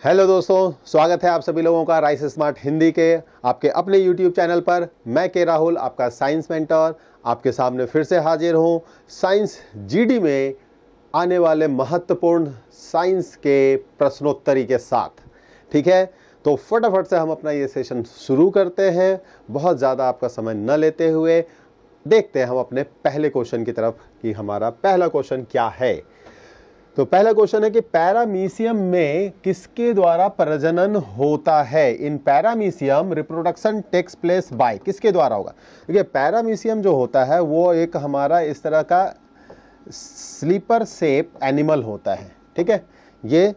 Hello दोस्तों, स्वागत है आप सभी लोगों का राइस स्मार्ट हिंदी के आपके अपने यूट्यूब चैनल पर। मैं के राहुल, आपका साइंस मेंटर, आपके सामने फिर से हाजिर हूँ साइंस जीडी में आने वाले महत्वपूर्ण साइंस के प्रश्नोत्तरी के साथ। ठीक है, तो फटाफट से हम अपना ये सेशन शुरू करते हैं। बहुत ज़्यादा आपका समय न लेते हुए देखते हैं हम अपने पहले क्वेश्चन की तरफ कि हमारा पहला क्वेश्चन क्या है। तो पहला क्वेश्चन है कि पैरामीशियम में किसके द्वारा प्रजनन होता है। In paramecium reproduction takes place by, किसके द्वारा होगा। देखिए, पैरामीशियम जो होता है वो एक हमारा इस तरह का स्लीपर शेप एनिमल होता है। ठीक है, ये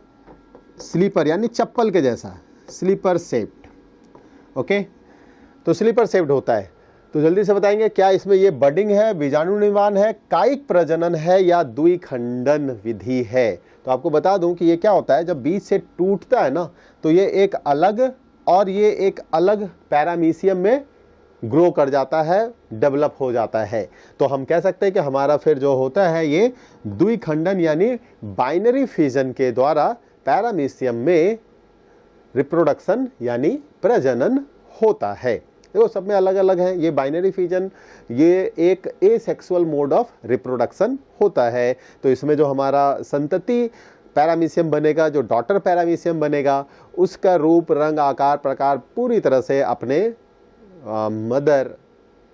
स्लीपर यानी चप्पल के जैसा, स्लीपर शेप्ड। ओके, तो स्लीपर शेप्ड होता है। तो जल्दी से बताएंगे, क्या इसमें ये बडिंग है, बीजाणु निर्माण है, कायिक प्रजनन है या द्विखंडन विधि है। तो आपको बता दूं कि ये क्या होता है, जब बीज से टूटता है ना, तो ये एक अलग और ये एक अलग पैरामीशियम में ग्रो कर जाता है, डेवलप हो जाता है। तो हम कह सकते हैं कि हमारा फिर जो होता है ये द्विखंडन यानी बाइनरी फिजन के द्वारा पैरामीशियम में रिप्रोडक्शन यानी प्रजनन होता है। देखो, सब में अलग अलग है। ये बाइनरी फिजन ये एक एसेक्सुअल मोड ऑफ रिप्रोडक्शन होता है। तो इसमें जो हमारा संतति पैरामीशियम बनेगा, जो डॉटर पैरामीशियम बनेगा, उसका रूप, रंग, आकार, प्रकार पूरी तरह से अपने मदर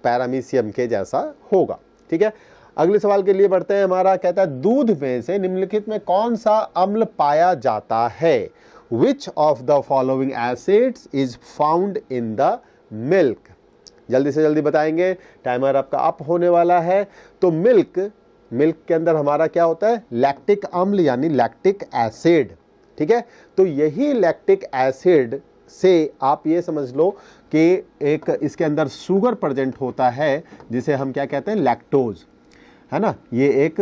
पैरामीशियम के जैसा होगा। ठीक है, अगले सवाल के लिए बढ़ते हैं। हमारा कहता है, दूध में से निम्नलिखित में कौन सा अम्ल पाया जाता है। Which of the following acids is found in the milk. जल्दी से जल्दी बताएंगे, टाइमर आपका अप होने वाला है। तो मिल्क के अंदर हमारा क्या होता है, लैक्टिक अम्ल यानी लैक्टिक एसिड। ठीक है, तो यही लैक्टिक एसिड से आप ये समझ लो कि एक इसके अंदर शुगर प्रेजेंट होता है, जिसे हम क्या कहते हैं, लैक्टोज, है ना। ये एक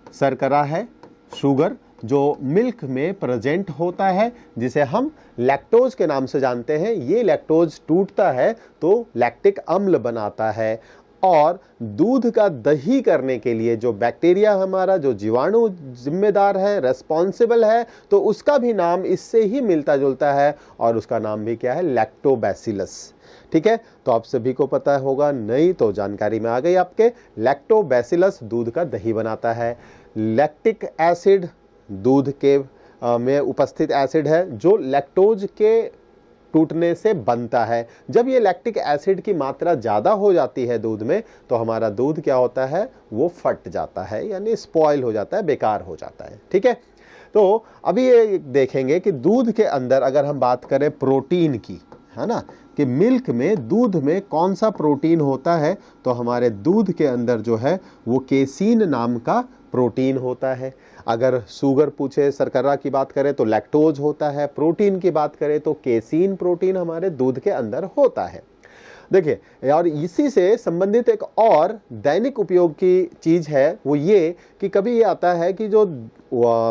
शर्करा है, शुगर, जो मिल्क में प्रेजेंट होता है, जिसे हम लैक्टोज के नाम से जानते हैं। ये लैक्टोज टूटता है तो लैक्टिक अम्ल बनाता है। और दूध का दही करने के लिए जो बैक्टीरिया हमारा, जो जीवाणु जिम्मेदार है, रेस्पॉन्सिबल है, तो उसका भी नाम इससे ही मिलता जुलता है और उसका नाम भी क्या है, लैक्टोबैसिलस। ठीक है, तो आप सभी को पता होगा, नहीं तो जानकारी में आ गई आपके। लैक्टोबैसिलस दूध का दही बनाता है। लैक्टिक एसिड दूध के में उपस्थित एसिड है जो लैक्टोज के टूटने से बनता है। जब ये लैक्टिक एसिड की मात्रा ज़्यादा हो जाती है दूध में, तो हमारा दूध क्या होता है, वो फट जाता है यानी स्पॉइल हो जाता है, बेकार हो जाता है। ठीक है, तो अभी ये देखेंगे कि दूध के अंदर अगर हम बात करें प्रोटीन की, है ना, कि मिल्क में, दूध में कौन सा प्रोटीन होता है, तो हमारे दूध के अंदर जो है वो केसीन नाम का प्रोटीन होता है। अगर शुगर पूछे, शर्करा की बात करें तो लैक्टोज होता है। प्रोटीन की बात करें तो केसीन प्रोटीन हमारे दूध के अंदर होता है। देखिए, और इसी से संबंधित एक और दैनिक उपयोग की चीज है, वो ये कि कभी ये आता है कि जो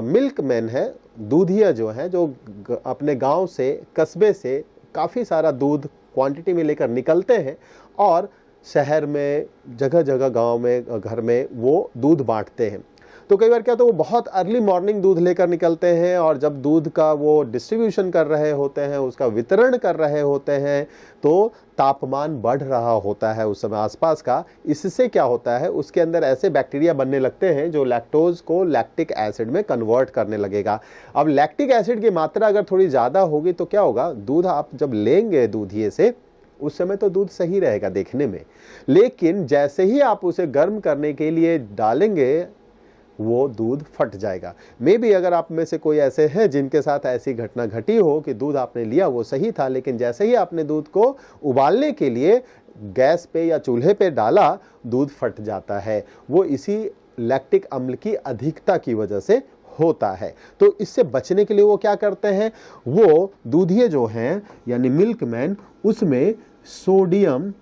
मिल्कमैन है, दूधिया जो है, जो अपने गांव से, कस्बे से काफ़ी सारा दूध क्वांटिटी में लेकर निकलते हैं और शहर में, जगह जगह, गांव में, घर में वो दूध बांटते हैं। तो कई बार क्या, तो वो बहुत अर्ली मॉर्निंग दूध लेकर निकलते हैं और जब दूध का वो डिस्ट्रीब्यूशन कर रहे होते हैं, उसका वितरण कर रहे होते हैं, तो तापमान बढ़ रहा होता है उस समय आसपास का। इससे क्या होता है, उसके अंदर ऐसे बैक्टीरिया बनने लगते हैं जो लैक्टोज को लैक्टिक एसिड में कन्वर्ट करने लगेगा। अब लैक्टिक एसिड की मात्रा अगर थोड़ी ज़्यादा होगी तो क्या होगा, दूध आप जब लेंगे दूधिये से, उस समय तो दूध सही रहेगा देखने में, लेकिन जैसे ही आप उसे गर्म करने के लिए डालेंगे, वो दूध फट जाएगा। मे बी अगर आप में से कोई ऐसे हैं जिनके साथ ऐसी घटना घटी हो कि दूध आपने लिया वो सही था, लेकिन जैसे ही आपने दूध को उबालने के लिए गैस पे या चूल्हे पे डाला, दूध फट जाता है। वो इसी लैक्टिक अम्ल की अधिकता की वजह से होता है। तो इससे बचने के लिए वो क्या करते हैं, वो दूधिये जो हैं यानी मिल्कमैन, उसमें सोडियम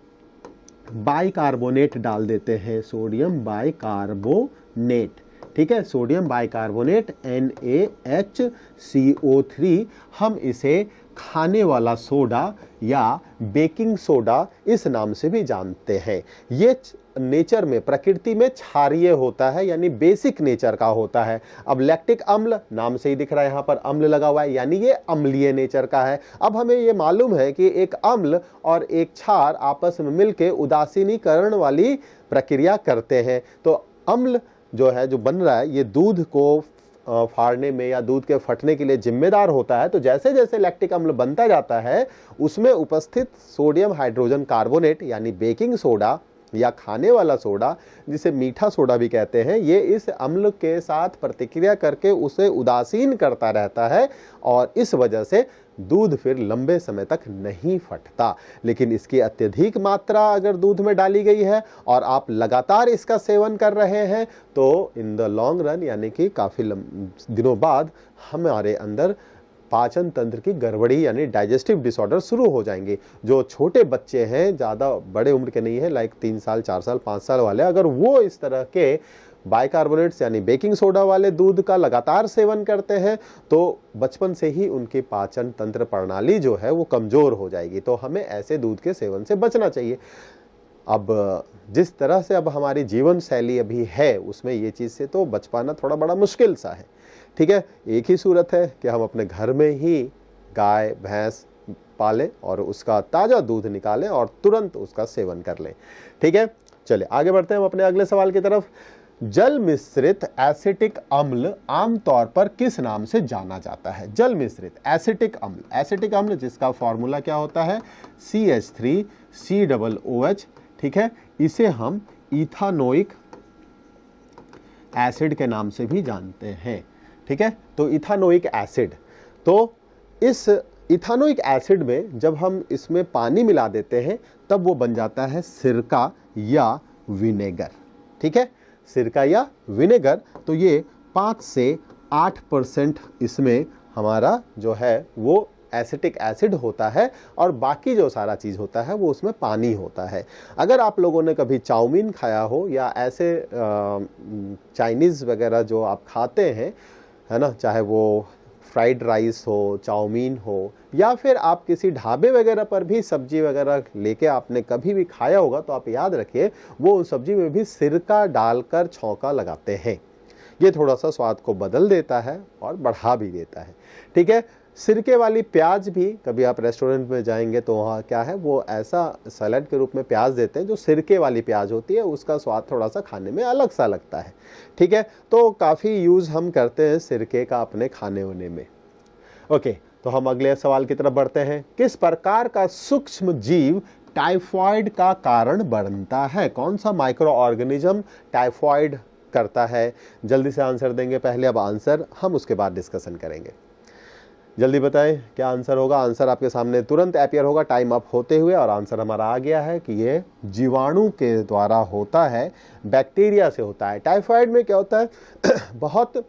बाइकार्बोनेट डाल देते हैं, सोडियम बाइकार्बोनेट। ठीक है, सोडियम बाइकार्बोनेट NaHCO3, हम इसे खाने वाला सोडा या बेकिंग सोडा इस नाम से भी जानते हैं। ये नेचर में, प्रकृति में क्षारीय होता है, यानी बेसिक नेचर का होता है। अब लैक्टिक अम्ल, नाम से ही दिख रहा है यहाँ पर अम्ल लगा हुआ है, यानी ये अम्लीय नेचर का है। अब हमें ये मालूम है कि एक अम्ल और एक क्षार आपस में मिलकर उदासीनीकरण वाली प्रक्रिया करते हैं। तो अम्ल जो है, जो बन रहा है, ये दूध को फाड़ने में या दूध के फटने के लिए जिम्मेदार होता है। तो जैसे जैसे लैक्टिक अम्ल बनता जाता है, उसमें उपस्थित सोडियम हाइड्रोजन कार्बोनेट यानी बेकिंग सोडा या खाने वाला सोडा, जिसे मीठा सोडा भी कहते हैं, ये इस अम्ल के साथ प्रतिक्रिया करके उसे उदासीन करता रहता है और इस वजह से दूध फिर लंबे समय तक नहीं फटता। लेकिन इसकी अत्यधिक मात्रा अगर दूध में डाली गई है और आप लगातार इसका सेवन कर रहे हैं, तो इन द लॉन्ग रन, यानी कि काफ़ी दिनों बाद हमारे अंदर पाचन तंत्र की गड़बड़ी यानी डाइजेस्टिव डिसऑर्डर शुरू हो जाएंगे। जो छोटे बच्चे हैं, ज़्यादा बड़े उम्र के नहीं है, लाइक 3 साल 4 साल 5 साल वाले, अगर वो इस तरह के बाइकार्बोनेट्स यानी बेकिंग सोडा वाले दूध का लगातार सेवन करते हैं, तो बचपन से ही उनकी पाचन तंत्र प्रणाली जो है वो कमज़ोर हो जाएगी। तो हमें ऐसे दूध के सेवन से बचना चाहिए। अब जिस तरह से अब हमारी जीवन शैली अभी है, उसमें ये चीज़ से तो बच पाना थोड़ा बड़ा मुश्किल सा है। ठीक है, एक ही सूरत है कि हम अपने घर में ही गाय भैंस पालें और उसका ताज़ा दूध निकालें और तुरंत उसका सेवन कर लें। ठीक है, चलिए आगे बढ़ते हैं हम अपने अगले सवाल की तरफ। जल मिश्रित एसिटिक अम्ल आमतौर पर किस नाम से जाना जाता है? जल मिश्रित एसिटिक अम्ल, एसिटिक अम्ल जिसका फॉर्मूला क्या होता है? CH3COOH। ठीक है, इसे हम इथानोइक एसिड के नाम से भी जानते हैं। ठीक है, तो इथानोइक एसिड, तो इस इथानोइक एसिड में जब हम इसमें पानी मिला देते हैं, तब वो बन जाता है सिरका या विनेगर। ठीक है, सिरका या विनेगर। तो ये 5 से 8% इसमें हमारा जो है वो एसिटिक एसिड होता है और बाकी जो सारा चीज़ होता है वो उसमें पानी होता है। अगर आप लोगों ने कभी चाउमीन खाया हो या ऐसे चाइनीज़ वगैरह जो आप खाते हैं, है ना, चाहे वो फ्राइड राइस हो, चाउमीन हो, या फिर आप किसी ढाबे वगैरह पर भी सब्जी वगैरह लेके आपने कभी भी खाया होगा, तो आप याद रखिए वो उस सब्जी में भी सिरका डालकर छौंका लगाते हैं। ये थोड़ा सा स्वाद को बदल देता है और बढ़ा भी देता है। ठीक है, सिरके वाली प्याज भी कभी आप रेस्टोरेंट में जाएंगे तो वहाँ क्या है, वो ऐसा सलाद के रूप में प्याज देते हैं जो सिरके वाली प्याज होती है, उसका स्वाद थोड़ा सा खाने में अलग सा लगता है। ठीक है, तो काफ़ी यूज़ हम करते हैं सिरके का अपने खाने होने में। ओके, तो हम अगले सवाल की तरफ बढ़ते हैं। किस प्रकार का सूक्ष्म जीव टाइफॉइड का कारण बनता है? कौन सा माइक्रो ऑर्गेनिज्म टाइफॉइड करता है? जल्दी से आंसर देंगे पहले, अब आंसर हम उसके बाद डिस्कशन करेंगे। जल्दी बताएं क्या आंसर होगा। आंसर आपके सामने तुरंत अपीयर होगा टाइम अप होते हुए, और आंसर हमारा आ गया है कि ये जीवाणु के द्वारा होता है, बैक्टीरिया से होता है। टाइफाइड में क्या होता है बहुत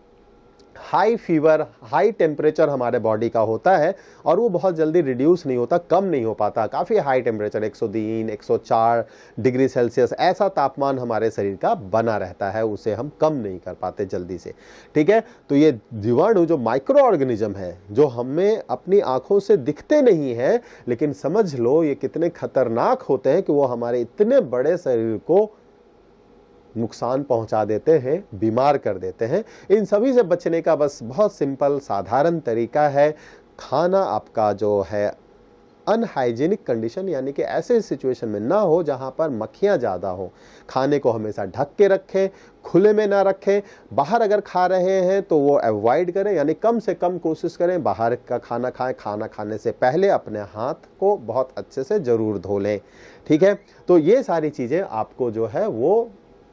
हाई फीवर, हाई टेम्परेचर हमारे बॉडी का होता है और वो बहुत जल्दी रिड्यूस नहीं होता, कम नहीं हो पाता। काफ़ी हाई टेम्परेचर 103, 104 डिग्री सेल्सियस ऐसा तापमान हमारे शरीर का बना रहता है, उसे हम कम नहीं कर पाते जल्दी से। ठीक है, तो ये जीवाणु जो माइक्रो ऑर्गेनिज्म है, जो हमें अपनी आंखों से दिखते नहीं है, लेकिन समझ लो ये कितने खतरनाक होते हैं कि वो हमारे इतने बड़े शरीर को नुकसान पहुंचा देते हैं, बीमार कर देते हैं। इन सभी से बचने का बस बहुत सिंपल साधारण तरीका है, खाना आपका जो है अनहाइजीनिक कंडीशन, यानी कि ऐसे सिचुएशन में ना हो जहां पर मक्खियां ज़्यादा हो। खाने को हमेशा ढक के रखें, खुले में ना रखें। बाहर अगर खा रहे हैं तो वो अवॉइड करें, यानी कम से कम कोशिश करें बाहर का खाना खाएं। खाना खाने से पहले अपने हाथ को बहुत अच्छे से ज़रूर धो लें। ठीक है, तो ये सारी चीज़ें आपको जो है वो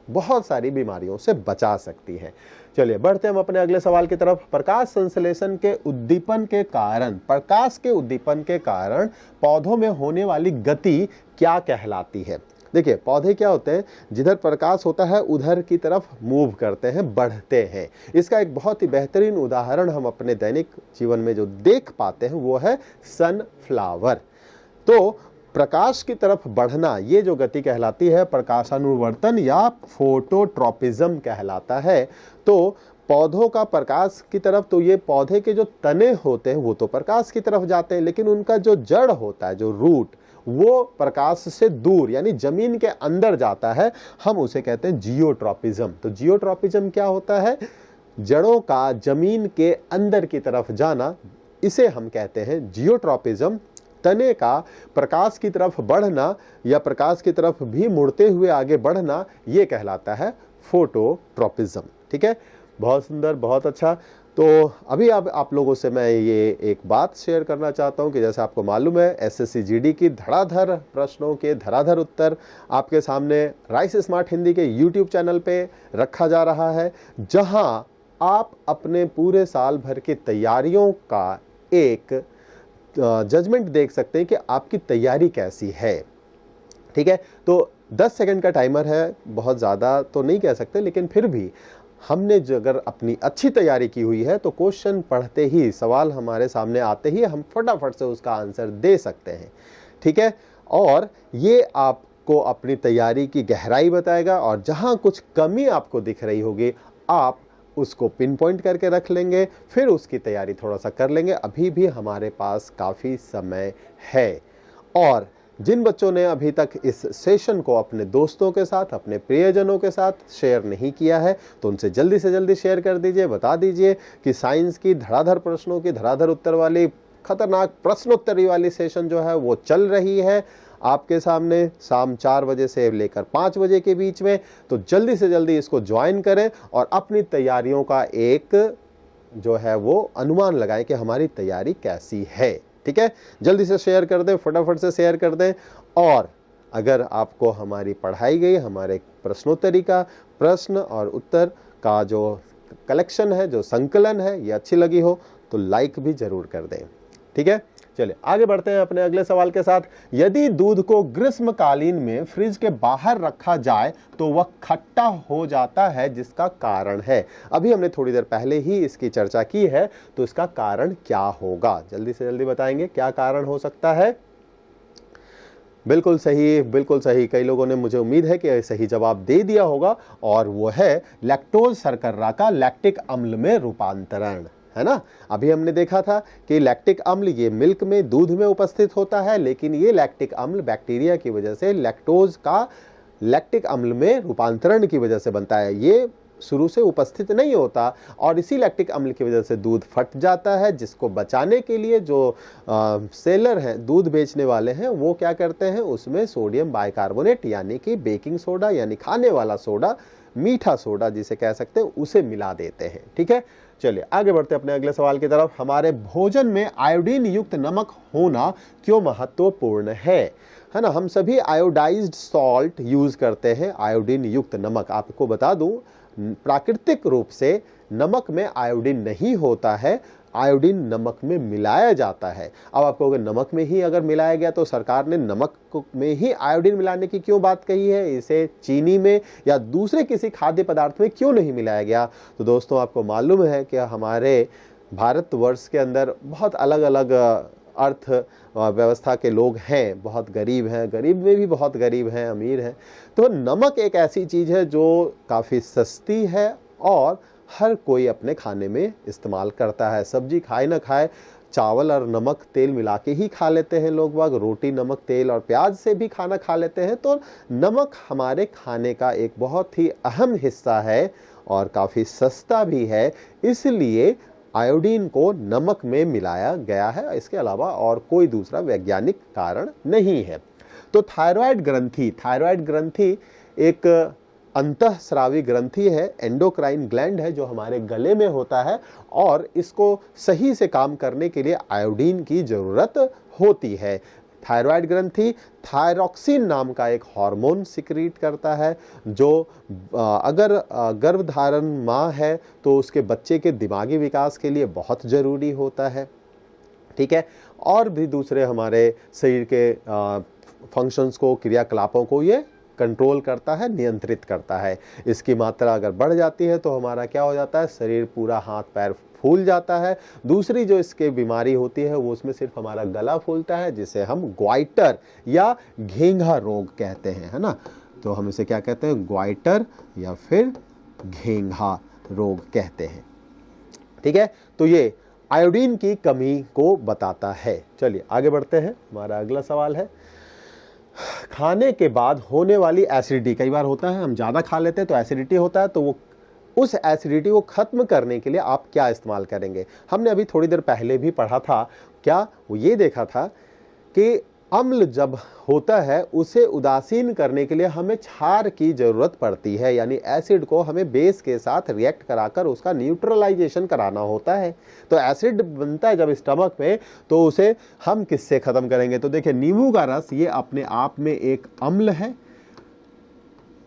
बहुत सारी बीमारियों से बचा सकती है। चलिए बढ़ते हैं हम अपने अगले सवाल की तरफ। प्रकाश संश्लेषण के उद्दीपन के कारण, प्रकाश के उद्दीपन के कारण पौधों में होने वाली गति क्या कहलाती है? देखिए, पौधे क्या होते हैं, जिधर प्रकाश होता है उधर की तरफ मूव करते हैं, बढ़ते हैं। इसका एक बहुत ही बेहतरीन उदाहरण हम अपने दैनिक जीवन में जो देख पाते हैं वो है सनफ्लावर। तो प्रकाश की तरफ बढ़ना, ये जो गति कहलाती है प्रकाशानुवर्तन या फोटोट्रॉपिज्म कहलाता है। तो पौधों का प्रकाश की तरफ, तो ये पौधे के जो तने होते हैं वो तो प्रकाश की तरफ जाते हैं, लेकिन उनका जो जड़ होता है, जो रूट, वो प्रकाश से दूर यानी जमीन के अंदर जाता है। हम उसे कहते हैं जियोट्रॉपिज्म। तो जियोट्रॉपिज्म क्या होता है? जड़ों का जमीन के अंदर की तरफ जाना, इसे हम कहते हैं जियोट्रॉपिज्म। तने का प्रकाश की तरफ बढ़ना या प्रकाश की तरफ भी मुड़ते हुए आगे बढ़ना, ये कहलाता है फोटोट्रॉपिज्म। ठीक है, बहुत सुंदर, बहुत अच्छा। तो अभी अब आप लोगों से मैं ये एक बात शेयर करना चाहता हूं कि जैसे आपको मालूम है एसएससी जीडी की धड़ाधड़ प्रश्नों के धड़ाधड़ उत्तर आपके सामने राइस स्मार्ट हिंदी के यूट्यूब चैनल पे रखा जा रहा है, जहां आप अपने पूरे साल भर की तैयारियों का एक जजमेंट देख सकते हैं कि आपकी तैयारी कैसी है। ठीक है, तो 10 सेकंड का टाइमर है, बहुत ज़्यादा तो नहीं कह सकते, लेकिन फिर भी हमने जो अगर अपनी अच्छी तैयारी की हुई है तो क्वेश्चन पढ़ते ही, सवाल हमारे सामने आते ही हम फटाफट से उसका आंसर दे सकते हैं। ठीक है, और ये आपको अपनी तैयारी की गहराई बताएगा, और जहां कुछ कमी आपको दिख रही होगी आप उसको पिन पॉइंट करके रख लेंगे, फिर उसकी तैयारी थोड़ा सा कर लेंगे। अभी भी हमारे पास काफ़ी समय है। और जिन बच्चों ने अभी तक इस सेशन को अपने दोस्तों के साथ, अपने प्रियजनों के साथ शेयर नहीं किया है, तो उनसे जल्दी से जल्दी शेयर कर दीजिए। बता दीजिए कि साइंस की धड़ाधड़ प्रश्नों की धड़ाधड़ उत्तर वाली खतरनाक प्रश्नोत्तरी वाली सेशन जो है वो चल रही है आपके सामने शाम 4 बजे से लेकर 5 बजे के बीच में। तो जल्दी से जल्दी इसको ज्वाइन करें और अपनी तैयारियों का एक जो है वो अनुमान लगाएं कि हमारी तैयारी कैसी है। ठीक है, जल्दी से शेयर कर दें, फटाफट से शेयर कर दें। और अगर आपको हमारी पढ़ाई गई, हमारे प्रश्नोत्तरी का प्रश्न और उत्तर का जो कलेक्शन है, जो संकलन है, ये अच्छी लगी हो तो लाइक भी जरूर कर दें। ठीक है, चलिए आगे बढ़ते हैं अपने अगले सवाल के साथ। यदि दूध को ग्रीष्मकालीन में फ्रिज के बाहर रखा जाए तो वह खट्टा हो जाता है, जिसका कारण है। अभी हमने थोड़ी देर पहले ही इसकी चर्चा की है, तो इसका कारण क्या होगा? जल्दी से जल्दी बताएंगे क्या कारण हो सकता है। बिल्कुल सही, बिल्कुल सही। कई लोगों ने, मुझे उम्मीद है कि सही जवाब दे दिया होगा, और वो है लैक्टोज शर्करा का लैक्टिक अम्ल में रूपांतरण, है ना। अभी हमने देखा था कि लैक्टिक अम्ल ये मिल्क में, दूध में उपस्थित होता है, लेकिन ये लैक्टिक अम्ल बैक्टीरिया की वजह से लैक्टोज का लैक्टिक अम्ल में रूपांतरण की वजह से बनता है। ये शुरू से उपस्थित नहीं होता, और इसी लैक्टिक अम्ल की वजह से दूध फट जाता है, जिसको बचाने के लिए जो सेलर हैं, दूध बेचने वाले हैं, वो क्या करते हैं, उसमें सोडियम बाइकार्बोनेट यानी कि बेकिंग सोडा यानी खाने वाला सोडा, मीठा सोडा जिसे कह सकते हैं, उसे मिला देते हैं। ठीक है, चलिए आगे बढ़ते हैं अपने अगले सवाल की तरफ। हमारे भोजन में आयोडीन युक्त नमक होना क्यों महत्वपूर्ण है ना। हम सभी आयोडाइज्ड सॉल्ट यूज करते हैं, आयोडीन युक्त नमक। आपको बता दूं, प्राकृतिक रूप से नमक में आयोडीन नहीं होता है, आयोडीन नमक में मिलाया जाता है। अब आप कहोगे नमक में ही अगर मिलाया गया तो सरकार ने नमक में ही आयोडीन मिलाने की क्यों बात कही है, इसे चीनी में या दूसरे किसी खाद्य पदार्थ में क्यों नहीं मिलाया गया। तो दोस्तों आपको मालूम है कि हमारे भारतवर्ष के अंदर बहुत अलग अलग अर्थ व्यवस्था के लोग हैं, बहुत गरीब हैं, गरीब में भी बहुत गरीब हैं, अमीर हैं। तो नमक एक ऐसी चीज़ है जो काफ़ी सस्ती है और हर कोई अपने खाने में इस्तेमाल करता है। सब्जी खाए ना खाए, चावल और नमक तेल मिला के ही खा लेते हैं लोग बाग, रोटी नमक तेल और प्याज से भी खाना खा लेते हैं। तो नमक हमारे खाने का एक बहुत ही अहम हिस्सा है और काफ़ी सस्ता भी है, इसलिए आयोडीन को नमक में मिलाया गया है। इसके अलावा और कोई दूसरा वैज्ञानिक कारण नहीं है। तो थायराइड ग्रंथि एक अंतःस्रावी ग्रंथि है, एंडोक्राइन ग्लैंड है जो हमारे गले में होता है, और इसको सही से काम करने के लिए आयोडीन की जरूरत होती है। थायराइड ग्रंथि थायरॉक्सिन नाम का एक हार्मोन सिक्रीट करता है, जो अगर गर्भधारण माँ है तो उसके बच्चे के दिमागी विकास के लिए बहुत ज़रूरी होता है। ठीक है, और भी दूसरे हमारे शरीर के फंक्शंस को, क्रियाकलापों को ये कंट्रोल करता है, नियंत्रित करता है। इसकी मात्रा अगर बढ़ जाती है तो हमारा क्या हो जाता है, शरीर पूरा हाथ पैर फूल जाता है। दूसरी जो इसके बीमारी होती है वो उसमें सिर्फ हमारा गला फूलता है, जिसे हम ग्वाइटर या घेंघा रोग कहते हैं, है ना। तो हम इसे क्या कहते हैं, ग्वाइटर या फिर घेंघा रोग कहते हैं। ठीक है, तो ये आयोडीन की कमी को बताता है। चलिए आगे बढ़ते हैं। हमारा अगला सवाल है, खाने के बाद होने वाली एसिडिटी। कई बार होता है हम ज़्यादा खा लेते हैं तो एसिडिटी होता है, तो वो उस एसिडिटी को खत्म करने के लिए आप क्या इस्तेमाल करेंगे। हमने अभी थोड़ी देर पहले भी पढ़ा था, क्या वो ये देखा था कि अम्ल जब होता है उसे उदासीन करने के लिए हमें क्षार की जरूरत पड़ती है, यानी एसिड को हमें बेस के साथ रिएक्ट कराकर उसका न्यूट्रलाइजेशन कराना होता है। तो एसिड बनता है जब स्टमक में, तो उसे हम किससे खत्म करेंगे। तो देखिए, नींबू का रस ये अपने आप में एक अम्ल है।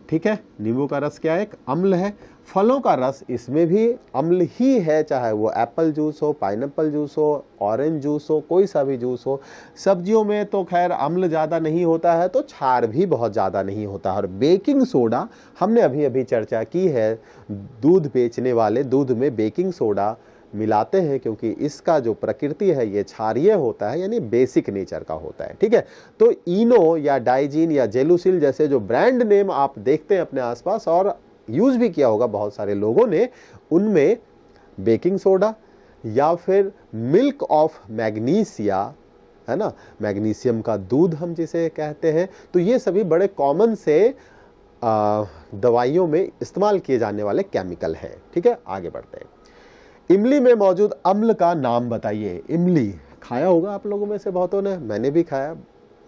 ठीक है, नींबू का रस क्या है, एक अम्ल है। फलों का रस इसमें भी अम्ल ही है, चाहे वो एप्पल जूस हो, पाइनएप्पल जूस हो, ऑरेंज जूस हो, कोई सा भी जूस हो। सब्जियों में तो खैर अम्ल ज़्यादा नहीं होता है, तो क्षार भी बहुत ज़्यादा नहीं होता। और बेकिंग सोडा हमने अभी अभी चर्चा की है, दूध बेचने वाले दूध में बेकिंग सोडा मिलाते हैं क्योंकि इसका जो प्रकृति है ये क्षारीय होता है, यानी बेसिक नेचर का होता है। ठीक है, तो इनो या डाइजीन या जेलुसिल जैसे जो ब्रांड नेम आप देखते हैं अपने आसपास और यूज भी किया होगा बहुत सारे लोगों ने, उनमें बेकिंग सोडा या फिर मिल्क ऑफ मैग्नीसिया, है ना, मैग्नीशियम का दूध हम जिसे कहते हैं, तो ये सभी बड़े कॉमन से दवाइयों में इस्तेमाल किए जाने वाले केमिकल हैं। ठीक है, आगे बढ़ते हैं। इमली में मौजूद अम्ल का नाम बताइए। इमली खाया होगा आप लोगों में से बहुतों ने, मैंने भी खाया।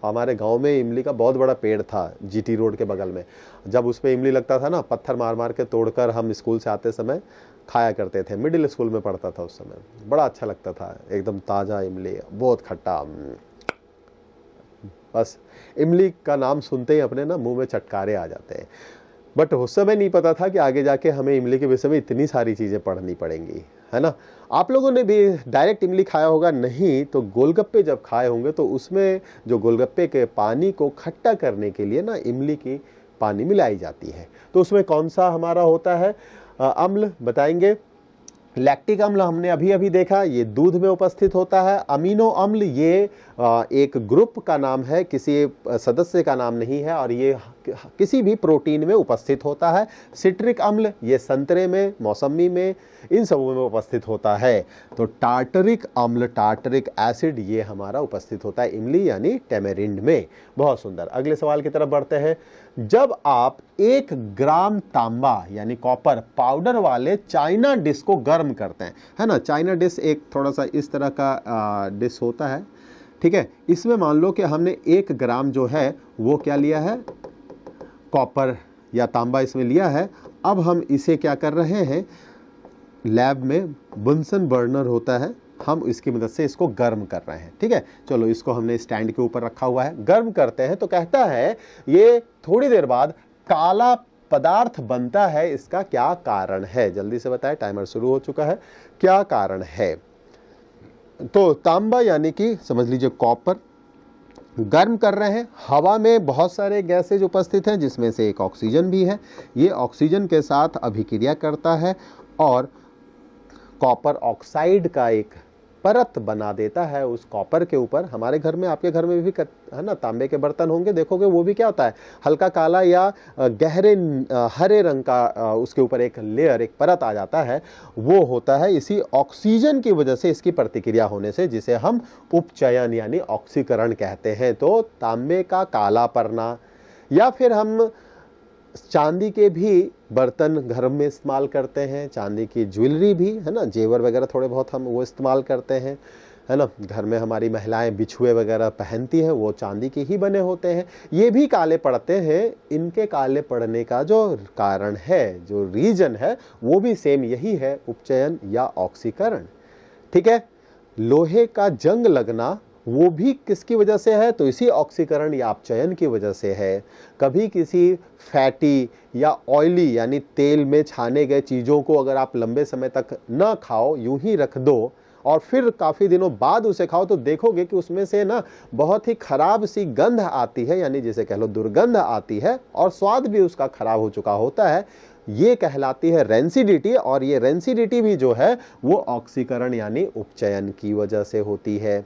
हमारे गांव में इमली का बहुत बड़ा पेड़ था जीटी रोड के बगल में। जब उस पे इमली लगता था ना, पत्थर मार मार के तोड़कर हम स्कूल से आते समय खाया करते थे। मिडिल स्कूल में पढ़ता था उस समय, बड़ा अच्छा लगता था, एकदम ताज़ा इमली, बहुत खट्टा। बस इमली का नाम सुनते ही अपने ना मुंह में चटकारे आ जाते हैं। बट उस समय नहीं पता था कि आगे जाके हमें इमली के विषय में इतनी सारी चीज़ें पढ़नी पड़ेंगी, है ना। आप लोगों ने भी डायरेक्ट इमली खाया होगा, नहीं तो गोलगप्पे जब खाए होंगे तो उसमें जो गोलगप्पे के पानी को खट्टा करने के लिए ना इमली की पानी मिलाई जाती है। तो उसमें कौन सा हमारा होता है अम्ल बताएंगे। लैक्टिक अम्ल हमने अभी अभी देखा, ये दूध में उपस्थित होता है। अमीनो अम्ल ये एक ग्रुप का नाम है, किसी सदस्य का नाम नहीं है, और ये किसी भी प्रोटीन में उपस्थित होता है। सिट्रिक अम्ल ये संतरे में, मौसमी में, इन सबों में उपस्थित होता है। तो टार्टरिक अम्ल, टार्टरिक एसिड ये हमारा उपस्थित होता है इमली यानी टेमेरिंड में। बहुत सुंदर, अगले सवाल की तरफ बढ़ते हैं। जब आप 1 ग्राम तांबा यानी कॉपर पाउडर वाले चाइना डिश को गर्म करते हैं, है ना, चाइना डिश एक थोड़ा सा इस तरह का डिश होता है। ठीक है, इसमें मान लो कि हमने 1 ग्राम जो है वो क्या लिया है, कॉपर या तांबा इसमें लिया है। अब हम इसे क्या कर रहे हैं, लैब में बुनसन बर्नर होता है, हम इसकी मदद से इसको गर्म कर रहे हैं। ठीक है, चलो इसको हमने स्टैंड के ऊपर रखा हुआ है, गर्म करते हैं। तो कहता है ये थोड़ी देर बाद काला पदार्थ बनता है, इसका क्या कारण है, जल्दी से बताएं, टाइमर शुरू हो चुका है, क्या कारण है। तो तांबा यानी कि समझ लीजिए कॉपर गर्म कर रहे हैं। हवा में बहुत सारे गैसेज उपस्थित हैं जिसमें से एक ऑक्सीजन भी है। ये ऑक्सीजन के साथ अभिक्रिया करता है और कॉपर ऑक्साइड का एक परत बना देता है उस कॉपर के ऊपर। हमारे घर में, आपके घर में भी है ना, तांबे के बर्तन होंगे, देखोगे वो भी क्या होता है, हल्का काला या गहरे हरे रंग का उसके ऊपर एक लेयर, एक परत आ जाता है, वो होता है इसी ऑक्सीजन की वजह से, इसकी प्रतिक्रिया होने से, जिसे हम उपचयन यानी ऑक्सीकरण कहते हैं। तो तांबे का काला पड़ना, या फिर हम चांदी के भी बर्तन घर में इस्तेमाल करते हैं, चांदी की ज्वेलरी भी, है ना, जेवर वगैरह थोड़े बहुत हम वो इस्तेमाल करते हैं, है ना। घर में हमारी महिलाएं बिछुए वगैरह पहनती हैं, वो चांदी के ही बने होते हैं, ये भी काले पड़ते हैं। इनके काले पड़ने का जो कारण है, जो रीजन है, वो भी सेम यही है, उपचयन या ऑक्सीकरण। ठीक है, लोहे का जंग लगना वो भी किसकी वजह से है, तो इसी ऑक्सीकरण या अपचयन की वजह से है। कभी किसी फैटी या ऑयली यानी तेल में छाने गए चीज़ों को अगर आप लंबे समय तक न खाओ, यूं ही रख दो और फिर काफ़ी दिनों बाद उसे खाओ तो देखोगे कि उसमें से ना बहुत ही खराब सी गंध आती है, यानी जिसे कह लो दुर्गंध आती है, और स्वाद भी उसका खराब हो चुका होता है। ये कहलाती है रेंसिडिटी, और ये रेंसिडिटी भी जो है वो ऑक्सीकरण यानी उपचयन की वजह से होती है।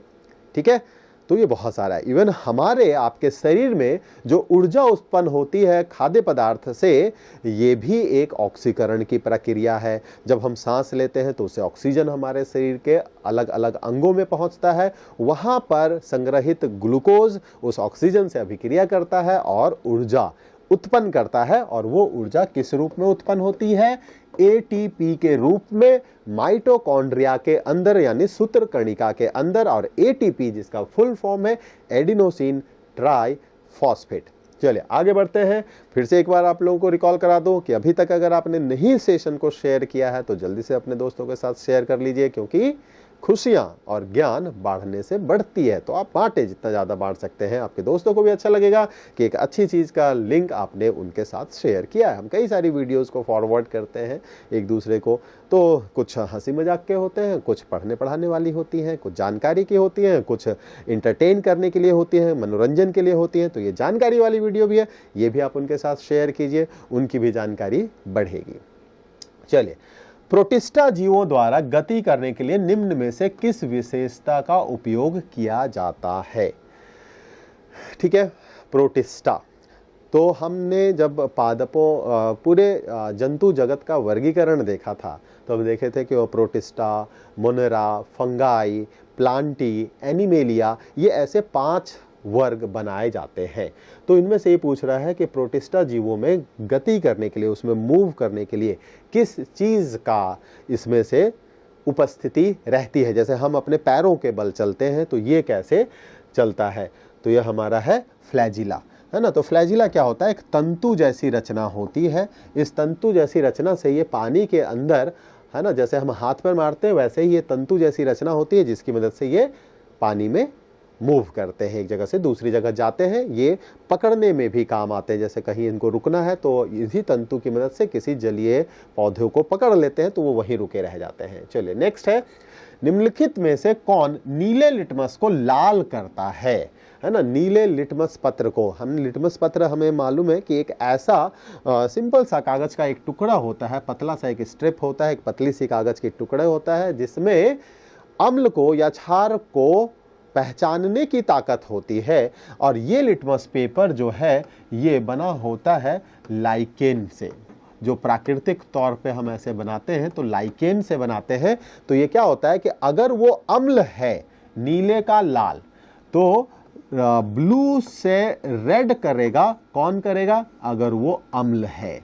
ठीक है, तो ये बहुत सारा है। इवन हमारे आपके शरीर में जो ऊर्जा उत्पन्न होती है खाद्य पदार्थ से, ये भी एक ऑक्सीकरण की प्रक्रिया है। जब हम सांस लेते हैं तो उससे ऑक्सीजन हमारे शरीर के अलग अलग अंगों में पहुंचता है, वहां पर संग्रहित ग्लूकोज उस ऑक्सीजन से अभिक्रिया करता है और ऊर्जा उत्पन्न करता है, और वो ऊर्जा किस रूप में उत्पन्न होती है? एटीपी के रूप में माइटोकॉन्ड्रिया के अंदर यानी सूत्रकणिका के अंदर, और एटीपी जिसका फुल फॉर्म है एडिनोसिन ट्राइफॉस्फेट। चलिए आगे बढ़ते हैं। फिर से एक बार आप लोगों को रिकॉल करा दूं कि अभी तक अगर आपने नहीं सेशन को शेयर किया है तो जल्दी से अपने दोस्तों के साथ शेयर कर लीजिए, क्योंकि खुशियां और ज्ञान बांटने से बढ़ती है। तो आप बांटे, जितना ज़्यादा बांट सकते हैं, आपके दोस्तों को भी अच्छा लगेगा कि एक अच्छी चीज़ का लिंक आपने उनके साथ शेयर किया है। हम कई सारी वीडियोस को फॉरवर्ड करते हैं एक दूसरे को, तो कुछ हंसी मजाक के होते हैं, कुछ पढ़ने पढ़ाने वाली होती हैं, कुछ जानकारी की होती हैं, कुछ इंटरटेन करने के लिए होती हैं, मनोरंजन के लिए होती हैं। तो ये जानकारी वाली वीडियो भी है, ये भी आप उनके साथ शेयर कीजिए, उनकी भी जानकारी बढ़ेगी। चलिए, प्रोटिस्टा जीवों द्वारा गति करने के लिए निम्न में से किस विशेषता का उपयोग किया जाता है? ठीक है, प्रोटिस्टा। तो हमने जब पादपों पूरे जंतु जगत का वर्गीकरण देखा था, तो हम देखे थे कि वो protista, Monera, fungi, Plantae, animalia, ये ऐसे 5 वर्ग बनाए जाते हैं। तो इनमें से ये पूछ रहा है कि प्रोटिस्टा जीवों में गति करने के लिए, उसमें मूव करने के लिए किस चीज का इसमें से उपस्थिति रहती है। जैसे हम अपने पैरों के बल चलते हैं, तो ये कैसे चलता है? तो ये हमारा है फ्लैजिला, है ना। तो फ्लैजिला क्या होता है? एक तंतु जैसी रचना होती है। इस तंतु जैसी रचना से ये पानी के अंदर, है ना, जैसे हम हाथ पर मारते हैं वैसे ही ये तंतु जैसी रचना होती है, जिसकी मदद से ये पानी में मूव करते हैं, एक जगह से दूसरी जगह जाते हैं। ये पकड़ने में भी काम आते हैं, जैसे कहीं इनको रुकना है तो इसी तंतु की मदद से किसी जलीय पौधे को पकड़ लेते हैं, तो वो वहीं रुके रह जाते हैं। चलिए नेक्स्ट है, निम्नलिखित में से कौन नीले लिटमस को लाल करता है ना। नीले लिटमस पत्र को, हम लिटमस पत्र हमें मालूम है कि एक ऐसा सिंपल सा कागज का एक टुकड़ा होता है, पतला सा एक स्ट्रिप होता है, एक पतली सी कागज की टुकड़ा होता है, जिसमें अम्ल को या क्षार को पहचानने की ताकत होती है। और ये लिटमस पेपर जो है ये बना होता है लाइकेन से, जो प्राकृतिक तौर पे हम ऐसे बनाते हैं तो लाइकेन से बनाते हैं। तो ये क्या होता है कि अगर वो अम्ल है, नीले का लाल, तो ब्लू से रेड करेगा। कौन करेगा? अगर वो अम्ल है।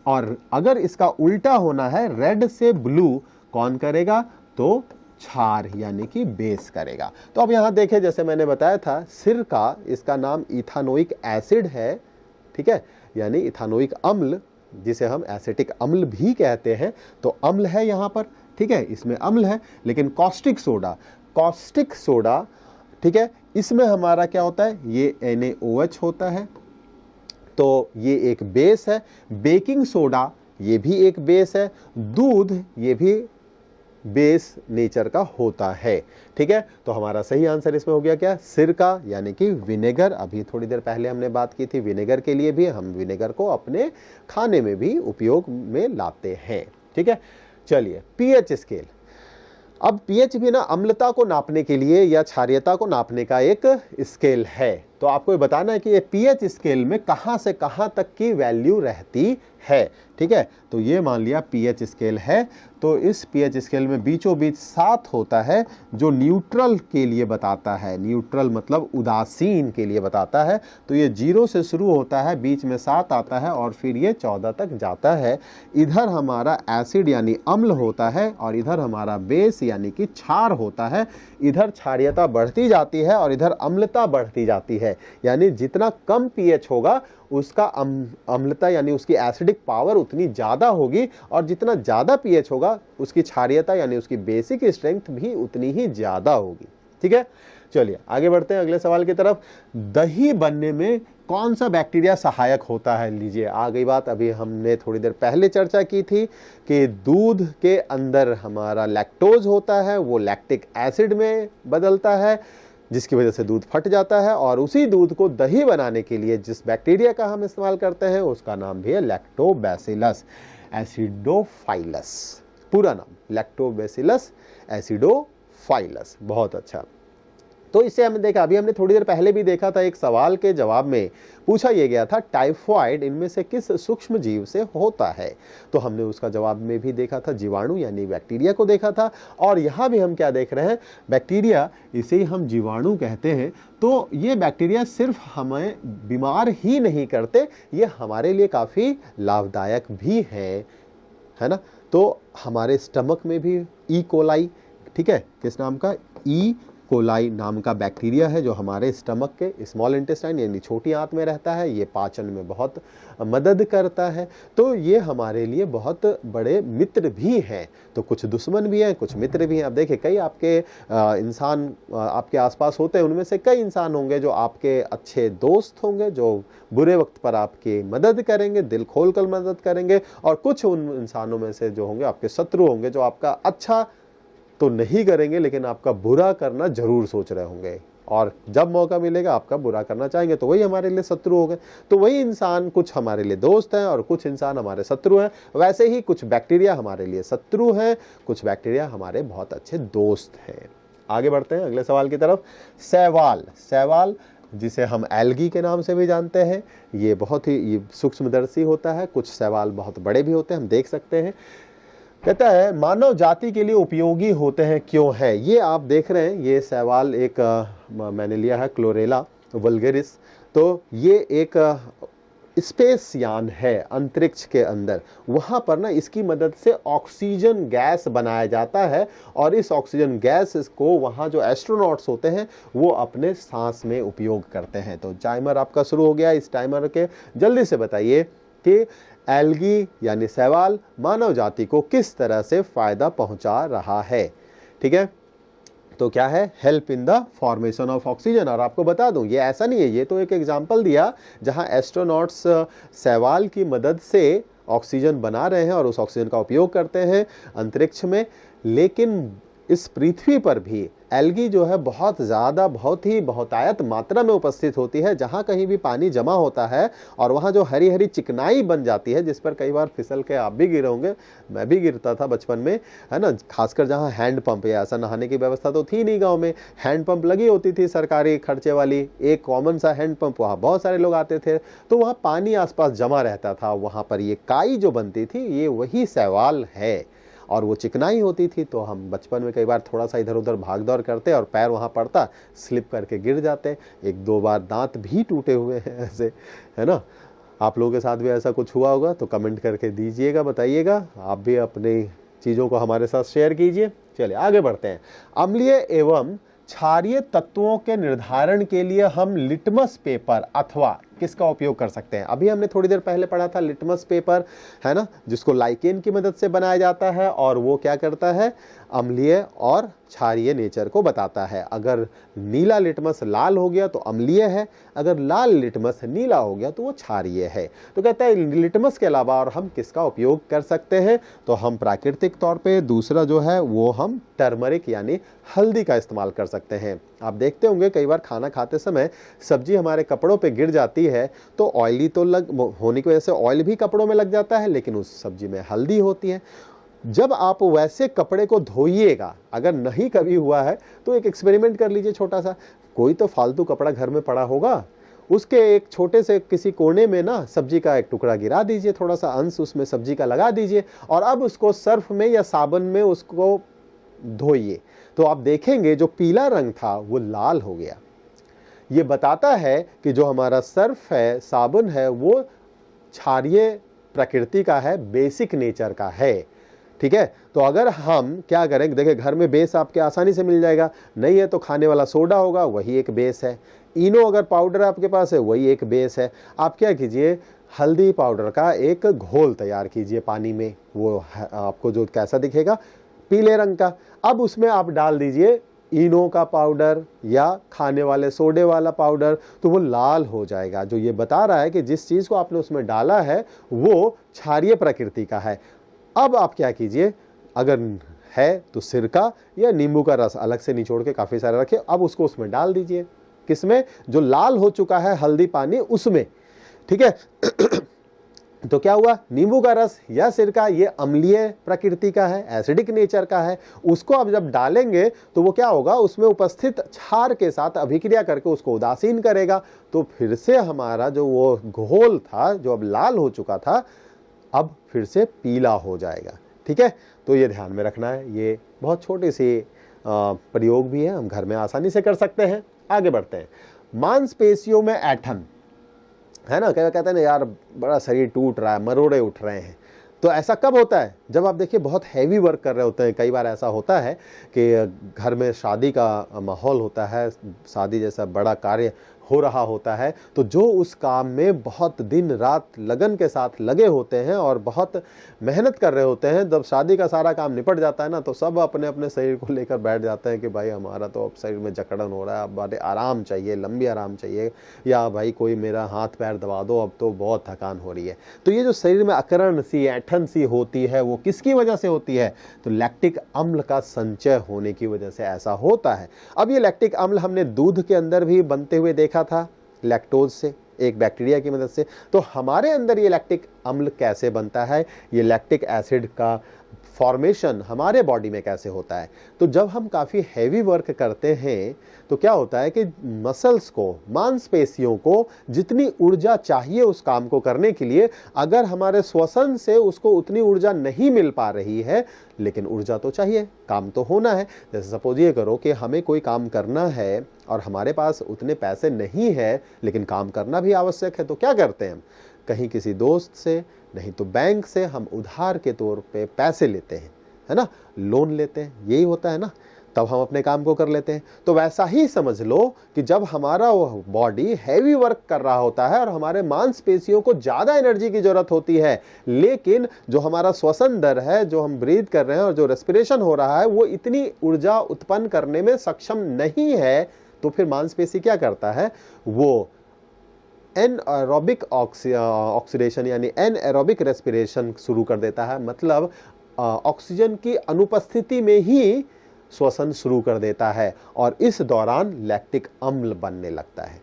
और अगर इसका उल्टा होना है, रेड से ब्लू, कौन करेगा? तो क्षार यानी कि बेस करेगा। तो अब यहां देखें, जैसे मैंने बताया था, सिरका, इसका नाम इथानोइक एसिड है, ठीक है, यानी इथानोइक अम्ल, जिसे हम एसिटिक अम्ल भी कहते हैं। तो अम्ल है यहां पर, ठीक है, इसमें अम्ल है। लेकिन कॉस्टिक सोडा, ठीक है, इसमें हमारा क्या होता है? ये NaOH होता है, तो ये एक बेस है। बेकिंग सोडा, ये भी एक बेस है। दूध, ये भी बेस नेचर का होता है, ठीक है। तो हमारा सही आंसर इसमें हो गया क्या? सिरका यानी कि विनेगर। अभी थोड़ी देर पहले हमने बात की थी विनेगर के लिए भी, हम विनेगर को अपने खाने में भी उपयोग में लाते हैं, ठीक है। चलिए, पीएच स्केल। अब पीएच भी ना अम्लता को नापने के लिए या क्षारीयता को नापने का एक स्केल है। तो आपको ये बताना है कि ये पीएच स्केल में कहां से कहां तक की वैल्यू रहती है, ठीक है। तो ये मान लिया पीएच स्केल है, तो इस पीएच स्केल में बीचों बीच 7 होता है, जो न्यूट्रल के लिए बताता है। न्यूट्रल मतलब उदासीन के लिए बताता है। तो ये 0 से शुरू होता है, बीच में 7 आता है और फिर ये 14 तक जाता है। इधर हमारा एसिड यानी अम्ल होता है और इधर हमारा बेस यानी कि क्षार होता है। इधर क्षारीयता बढ़ती जाती है और इधर अम्लता बढ़ती जाती है। यानी जितना कम पीएच होगा उसका अम्लता यानी उसकी एसिडिक पावर उतनी ज़्यादा होगी, और जितना ज़्यादा पीएच होगा उसकी क्षारीयता यानी उसकी बेसिक स्ट्रेंथ भी उतनी ही ज़्यादा होगी, ठीक है। चलिए आगे बढ़ते हैं अगले सवाल की तरफ। दही बनने में कौन सा बैक्टीरिया सहायक होता है? लीजिए आ गई बात। अभी हमने थोड़ी देर पहले चर्चा की थी कि दूध के अंदर हमारा लैक्टोज होता है, वो लैक्टिक एसिड में बदलता है, जिसकी वजह से दूध फट जाता है, और उसी दूध को दही बनाने के लिए जिस बैक्टीरिया का हम इस्तेमाल करते हैं उसका नाम भी है लैक्टोबैसिलस एसिडोफाइलस। पूरा नाम लैक्टोबैसिलस एसिडोफाइलस। बहुत अच्छा। तो इससे हमने देखा, अभी हमने थोड़ी देर पहले भी देखा था, एक सवाल के जवाब में पूछा यह गया था टाइफॉइड इनमें से किस सूक्ष्म जीव से होता है? तो हमने उसका जवाब में भी देखा था जीवाणु यानी बैक्टीरिया को देखा था। और यहाँ भी हम क्या देख रहे हैं? बैक्टीरिया, इसे ही हम जीवाणु कहते हैं। तो ये बैक्टीरिया सिर्फ हमें बीमार ही नहीं करते, ये हमारे लिए काफ़ी लाभदायक भी है ना। तो हमारे स्टमक में भी ई कोलाई, ठीक है, किस नाम का? ई कोलाई नाम का बैक्टीरिया है जो हमारे स्टमक के स्मॉल इंटेस्टाइन यानी छोटी आंत में रहता है। ये पाचन में बहुत मदद करता है। तो ये हमारे लिए बहुत बड़े मित्र भी हैं। तो कुछ दुश्मन भी हैं, कुछ मित्र भी हैं। अब देखिए, कई आपके इंसान आपके आसपास होते हैं, उनमें से कई इंसान होंगे जो आपके अच्छे दोस्त होंगे, जो बुरे वक्त पर आपकी मदद करेंगे, दिल खोलकर मदद करेंगे, और कुछ उन इंसानों में से जो होंगे आपके शत्रु होंगे, जो आपका अच्छा तो नहीं करेंगे लेकिन आपका बुरा करना जरूर सोच रहे होंगे, और जब मौका मिलेगा आपका बुरा करना चाहेंगे। तो वही हमारे लिए शत्रु हो गए। तो वही इंसान कुछ हमारे लिए दोस्त हैं और कुछ इंसान हमारे शत्रु हैं। वैसे ही कुछ बैक्टीरिया हमारे लिए शत्रु हैं, कुछ बैक्टीरिया हमारे बहुत अच्छे दोस्त हैं। आगे बढ़ते हैं अगले सवाल की तरफ। शैवाल, शैवाल जिसे हम एल्गी के नाम से भी जानते हैं, ये बहुत ही सूक्ष्मदर्शी होता है। कुछ शैवाल बहुत बड़े भी होते हैं, हम देख सकते हैं। कहता है मानव जाति के लिए उपयोगी होते हैं, क्यों है? ये आप देख रहे हैं, ये शैवाल एक मैंने लिया है क्लोरेला वल्गेरिस। तो ये एक स्पेस यान है अंतरिक्ष के अंदर। वहाँ पर ना इसकी मदद से ऑक्सीजन गैस बनाया जाता है, और इस ऑक्सीजन गैस को वहाँ जो एस्ट्रोनॉट्स होते हैं वो अपने सांस में उपयोग करते हैं। तो टाइमर आपका शुरू हो गया। इस टाइमर के जल्दी से बताइए कि एल्गी यानी शैवाल मानव जाति को किस तरह से फायदा पहुंचा रहा है। ठीक है, तो क्या है? Help in the formation of oxygen. और आपको बता दूं, ये ऐसा नहीं है, ये तो एक एग्जांपल दिया जहां एस्ट्रोनॉट्स शैवाल की मदद से ऑक्सीजन बना रहे हैं और उस ऑक्सीजन का उपयोग करते हैं अंतरिक्ष में। लेकिन इस पृथ्वी पर भी एल्गी जो है बहुत ज़्यादा, बहुत ही बहुतायत मात्रा में उपस्थित होती है। जहाँ कहीं भी पानी जमा होता है और वहाँ जो हरी हरी चिकनाई बन जाती है, जिस पर कई बार फिसल के आप भी गिरे होंगे, मैं भी गिरता था बचपन में, है ना। खासकर जहाँ हैंड पंप या ऐसा नहाने की व्यवस्था तो थी नहीं गाँव में, हैंड पंप लगी होती थी सरकारी खर्चे वाली, एक कॉमन सा हैंड पंप, वहाँ बहुत सारे लोग आते थे। तो वहाँ पानी आसपास जमा रहता था, वहाँ पर ये काई जो बनती थी ये वही शैवाल है, और वो चिकनाई होती थी। तो हम बचपन में कई बार थोड़ा सा इधर उधर भाग दौड़ करते और पैर वहाँ पड़ता, स्लिप करके गिर जाते। एक दो बार दांत भी टूटे हुए हैं ऐसे, है ना। आप लोगों के साथ भी ऐसा कुछ हुआ होगा तो कमेंट करके दीजिएगा, बताइएगा। आप भी अपनी चीज़ों को हमारे साथ शेयर कीजिए। चलिए आगे बढ़ते हैं। अम्लीय एवं क्षारीय तत्वों के निर्धारण के लिए हम लिटमस पेपर अथवा किसका उपयोग कर सकते हैं? अभी हमने थोड़ी देर पहले पढ़ा था लिटमस पेपर, है ना, जिसको लाइकेन की मदद से बनाया जाता है, और वो क्या करता है? अम्लीय और क्षारीय नेचर को बताता है। अगर नीला लिटमस लाल हो गया तो अम्लीय है, अगर लाल लिटमस नीला हो गया तो वो क्षारीय है। तो कहता है लिटमस के अलावा और हम किसका उपयोग कर सकते हैं? तो हम प्राकृतिक तौर पे दूसरा जो है वो हम टर्मरिक यानी हल्दी का इस्तेमाल कर सकते हैं। आप देखते होंगे कई बार खाना खाते समय सब्जी हमारे कपड़ों पे गिर जाती है, तो ऑयली तो होने की वजह से ऑयल भी कपड़ों में लग जाता है, लेकिन उस सब्जी में हल्दी होती है। जब आप वैसे कपड़े को धोइएगा, अगर नहीं कभी हुआ है तो एक एक्सपेरिमेंट कर लीजिए छोटा सा। कोई तो फालतू कपड़ा घर में पड़ा होगा, उसके एक छोटे से किसी कोने में ना सब्जी का एक टुकड़ा गिरा दीजिए, थोड़ा सा अंश उसमें सब्जी का लगा दीजिए, और अब उसको सर्फ में या साबुन में उसको धोइए। तो आप देखेंगे जो पीला रंग था वो लाल हो गया। ये बताता है कि जो हमारा सर्फ है, साबुन है, वो क्षारीय प्रकृति का है, बेसिक नेचर का है। ठीक है, तो अगर हम क्या करें, देखिए घर में बेस आपके आसानी से मिल जाएगा, नहीं है तो खाने वाला सोडा होगा, वही एक बेस है। इनो अगर पाउडर आपके पास है वही एक बेस है। आप क्या कीजिए, हल्दी पाउडर का एक घोल तैयार कीजिए पानी में, वो आपको जो कैसा दिखेगा, पीले रंग का। अब उसमें आप डाल दीजिए इनो का पाउडर या खाने वाले सोडे वाला पाउडर, तो वो लाल हो जाएगा, जो ये बता रहा है कि जिस चीज़ को आपने उसमें डाला है वो क्षारीय प्रकृति का है। अब आप क्या कीजिए, अगर है तो सिरका या नींबू का रस अलग से निचोड़ के काफ़ी सारा रखिए, अब उसको उसमें डाल दीजिए। किसमें? जो लाल हो चुका है हल्दी पानी उसमें, ठीक है। तो क्या हुआ, नींबू का रस या सिरका ये अम्लीय प्रकृति का है, एसिडिक नेचर का है, उसको अब जब डालेंगे तो वो क्या होगा, उसमें उपस्थित क्षार के साथ अभिक्रिया करके उसको उदासीन करेगा, तो फिर से हमारा जो वो घोल था जो अब लाल हो चुका था अब फिर से पीला हो जाएगा, ठीक है। तो ये ध्यान में रखना है, ये बहुत छोटे से प्रयोग भी है, हम घर में आसानी से कर सकते हैं। आगे बढ़ते हैं, मांसपेशियों में ऐंठन है ना, कहते हैं ना यार बड़ा शरीर टूट रहा है, मरोड़े उठ रहे हैं, तो ऐसा कब होता है, जब आप देखिए बहुत हैवी वर्क कर रहे होते हैं। कई बार ऐसा होता है कि घर में शादी का माहौल होता है, शादी जैसा बड़ा कार्य हो रहा होता है, तो जो उस काम में बहुत दिन रात लगन के साथ लगे होते हैं और बहुत मेहनत कर रहे होते हैं, जब शादी का सारा काम निपट जाता है ना, तो सब अपने अपने शरीर को लेकर बैठ जाते हैं कि भाई हमारा तो अब शरीर में जकड़न हो रहा है, अब बड़े आराम चाहिए, लंबी आराम चाहिए, या भाई कोई मेरा हाथ पैर दबा दो, अब तो बहुत थकान हो रही है। तो ये जो शरीर में अकड़न सी, ऐंठन सी होती है, वो किसकी वजह से होती है? तो लैक्टिक अम्ल का संचय होने की वजह से ऐसा होता है। अब ये लैक्टिक अम्ल हमने दूध के अंदर भी बनते हुए देखा था, लैक्टोज से, एक बैक्टीरिया की मदद से। तो हमारे अंदर ये लैक्टिक अम्ल कैसे बनता है, ये लैक्टिक एसिड का फॉर्मेशन हमारे बॉडी में कैसे होता है? तो जब हम काफ़ी हैवी वर्क करते हैं तो क्या होता है कि मसल्स को, मांसपेशियों को जितनी ऊर्जा चाहिए उस काम को करने के लिए, अगर हमारे श्वसन से उसको उतनी ऊर्जा नहीं मिल पा रही है, लेकिन ऊर्जा तो चाहिए, काम तो होना है। जैसे सपोज ये करो कि हमें कोई काम करना है और हमारे पास उतने पैसे नहीं है, लेकिन काम करना भी आवश्यक है, तो क्या करते हैं हम? कहीं किसी दोस्त से, नहीं तो बैंक से हम उधार के तौर पे पैसे लेते हैं, है ना, लोन लेते हैं, यही होता है ना, तब हम अपने काम को कर लेते हैं। तो वैसा ही समझ लो कि जब हमारा बॉडी हैवी वर्क कर रहा होता है और हमारे मांसपेशियों को ज़्यादा एनर्जी की जरूरत होती है, लेकिन जो हमारा श्वसन दर है, जो हम ब्रीथ कर रहे हैं और जो रेस्पिरेशन हो रहा है, वो इतनी ऊर्जा उत्पन्न करने में सक्षम नहीं है, तो फिर मांसपेशी क्या करता है, वो एनएरोबिक ऑक्सीडेशन यानी एनएरोबिक रेस्पिरेशन शुरू कर देता है। मतलब ऑक्सीजन की अनुपस्थिति में ही श्वसन शुरू कर देता है और इस दौरान लैक्टिक अम्ल बनने लगता है,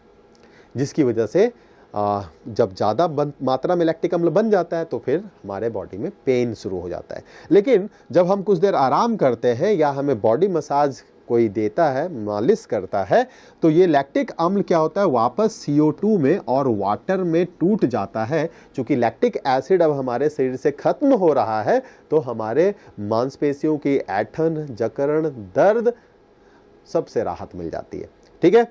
जिसकी वजह से जब ज़्यादा मात्रा में लैक्टिक अम्ल बन जाता है तो फिर हमारे बॉडी में पेन शुरू हो जाता है। लेकिन जब हम कुछ देर आराम करते हैं या हमें बॉडी मसाज कोई देता है, मालिश करता है, तो ये लैक्टिक अम्ल क्या होता है, वापस CO2 में और वाटर में टूट जाता है। क्योंकि लैक्टिक एसिड अब हमारे शरीर से खत्म हो रहा है, तो हमारे मांसपेशियों की ऐंठन, जकड़न, दर्द सबसे राहत मिल जाती है। ठीक है,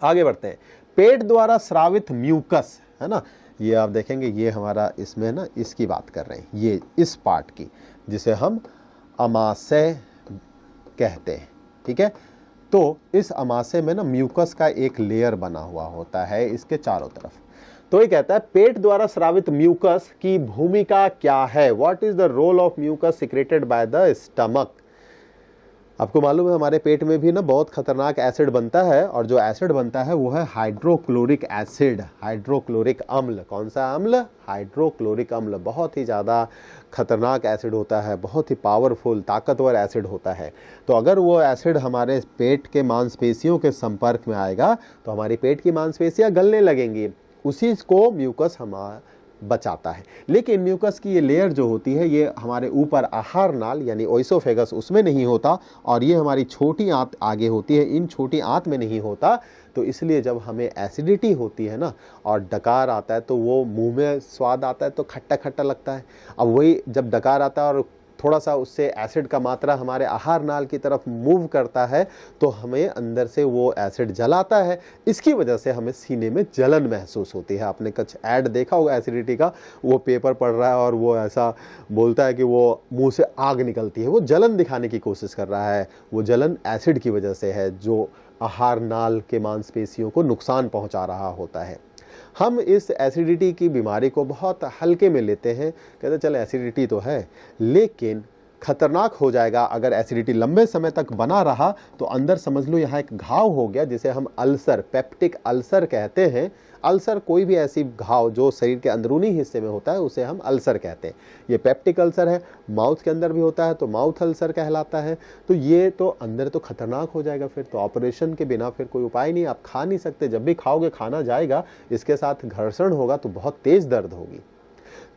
आगे बढ़ते हैं। पेट द्वारा स्रावित म्यूकस, है ना, ये आप देखेंगे, ये हमारा इसमें ना, इसकी बात कर रहे हैं, ये इस पार्ट की, जिसे हम अमाशय कहते हैं। ठीक है, तो इस अमाशय में ना म्यूकस का एक लेयर बना हुआ होता है इसके चारों तरफ। तो ये कहता है पेट द्वारा स्रावित म्यूकस की भूमिका क्या है, what is the role of mucus secreted by the stomach. आपको मालूम है हमारे पेट में भी ना बहुत खतरनाक एसिड बनता है, और जो एसिड बनता है वो है हाइड्रोक्लोरिक एसिड, हाइड्रोक्लोरिक अम्ल। कौन सा अम्ल? हाइड्रोक्लोरिक अम्ल। बहुत ही ज़्यादा खतरनाक एसिड होता है, बहुत ही पावरफुल, ताकतवर एसिड होता है। तो अगर वो एसिड हमारे पेट के मांसपेशियों के संपर्क में आएगा तो हमारी पेट की मांसपेशियां गलने लगेंगी, उसी को म्यूकस हमारा बचाता है। लेकिन म्यूकस की ये लेयर जो होती है, ये हमारे ऊपर आहार नाल यानी ओइसोफेगस उसमें नहीं होता, और ये हमारी छोटी आंत आगे होती है, इन छोटी आंत में नहीं होता। तो इसलिए जब हमें एसिडिटी होती है ना और डकार आता है, तो वो मुंह में स्वाद आता है तो खट्टा खट्टा लगता है। अब वही जब डकार आता है और थोड़ा सा उससे एसिड का मात्रा हमारे आहार नाल की तरफ मूव करता है, तो हमें अंदर से वो एसिड जलाता है। इसकी वजह से हमें सीने में जलन महसूस होती है। आपने कुछ ऐड देखा होगा एसिडिटी का, वो पेपर पढ़ रहा है और वो ऐसा बोलता है कि वो मुंह से आग निकलती है, वो जलन दिखाने की कोशिश कर रहा है। वो जलन एसिड की वजह से है, जो आहार नाल के मांसपेशियों को नुकसान पहुंचा रहा होता है। हम इस एसिडिटी की बीमारी को बहुत हल्के में लेते हैं, कहते चल एसिडिटी तो है, लेकिन खतरनाक हो जाएगा। अगर एसिडिटी लंबे समय तक बना रहा तो अंदर समझ लो यहाँ एक घाव हो गया, जिसे हम अल्सर, पेप्टिक अल्सर कहते हैं। अल्सर कोई भी ऐसी घाव जो शरीर के अंदरूनी हिस्से में होता है उसे हम अल्सर कहते हैं। ये पेप्टिक अल्सर है, माउथ के अंदर भी होता है तो माउथ अल्सर कहलाता है। तो ये तो अंदर तो खतरनाक हो जाएगा, फिर तो ऑपरेशन के बिना फिर कोई उपाय नहीं, आप खा नहीं सकते। जब भी खाओगे खाना जाएगा, इसके साथ घर्षण होगा तो बहुत तेज दर्द होगी।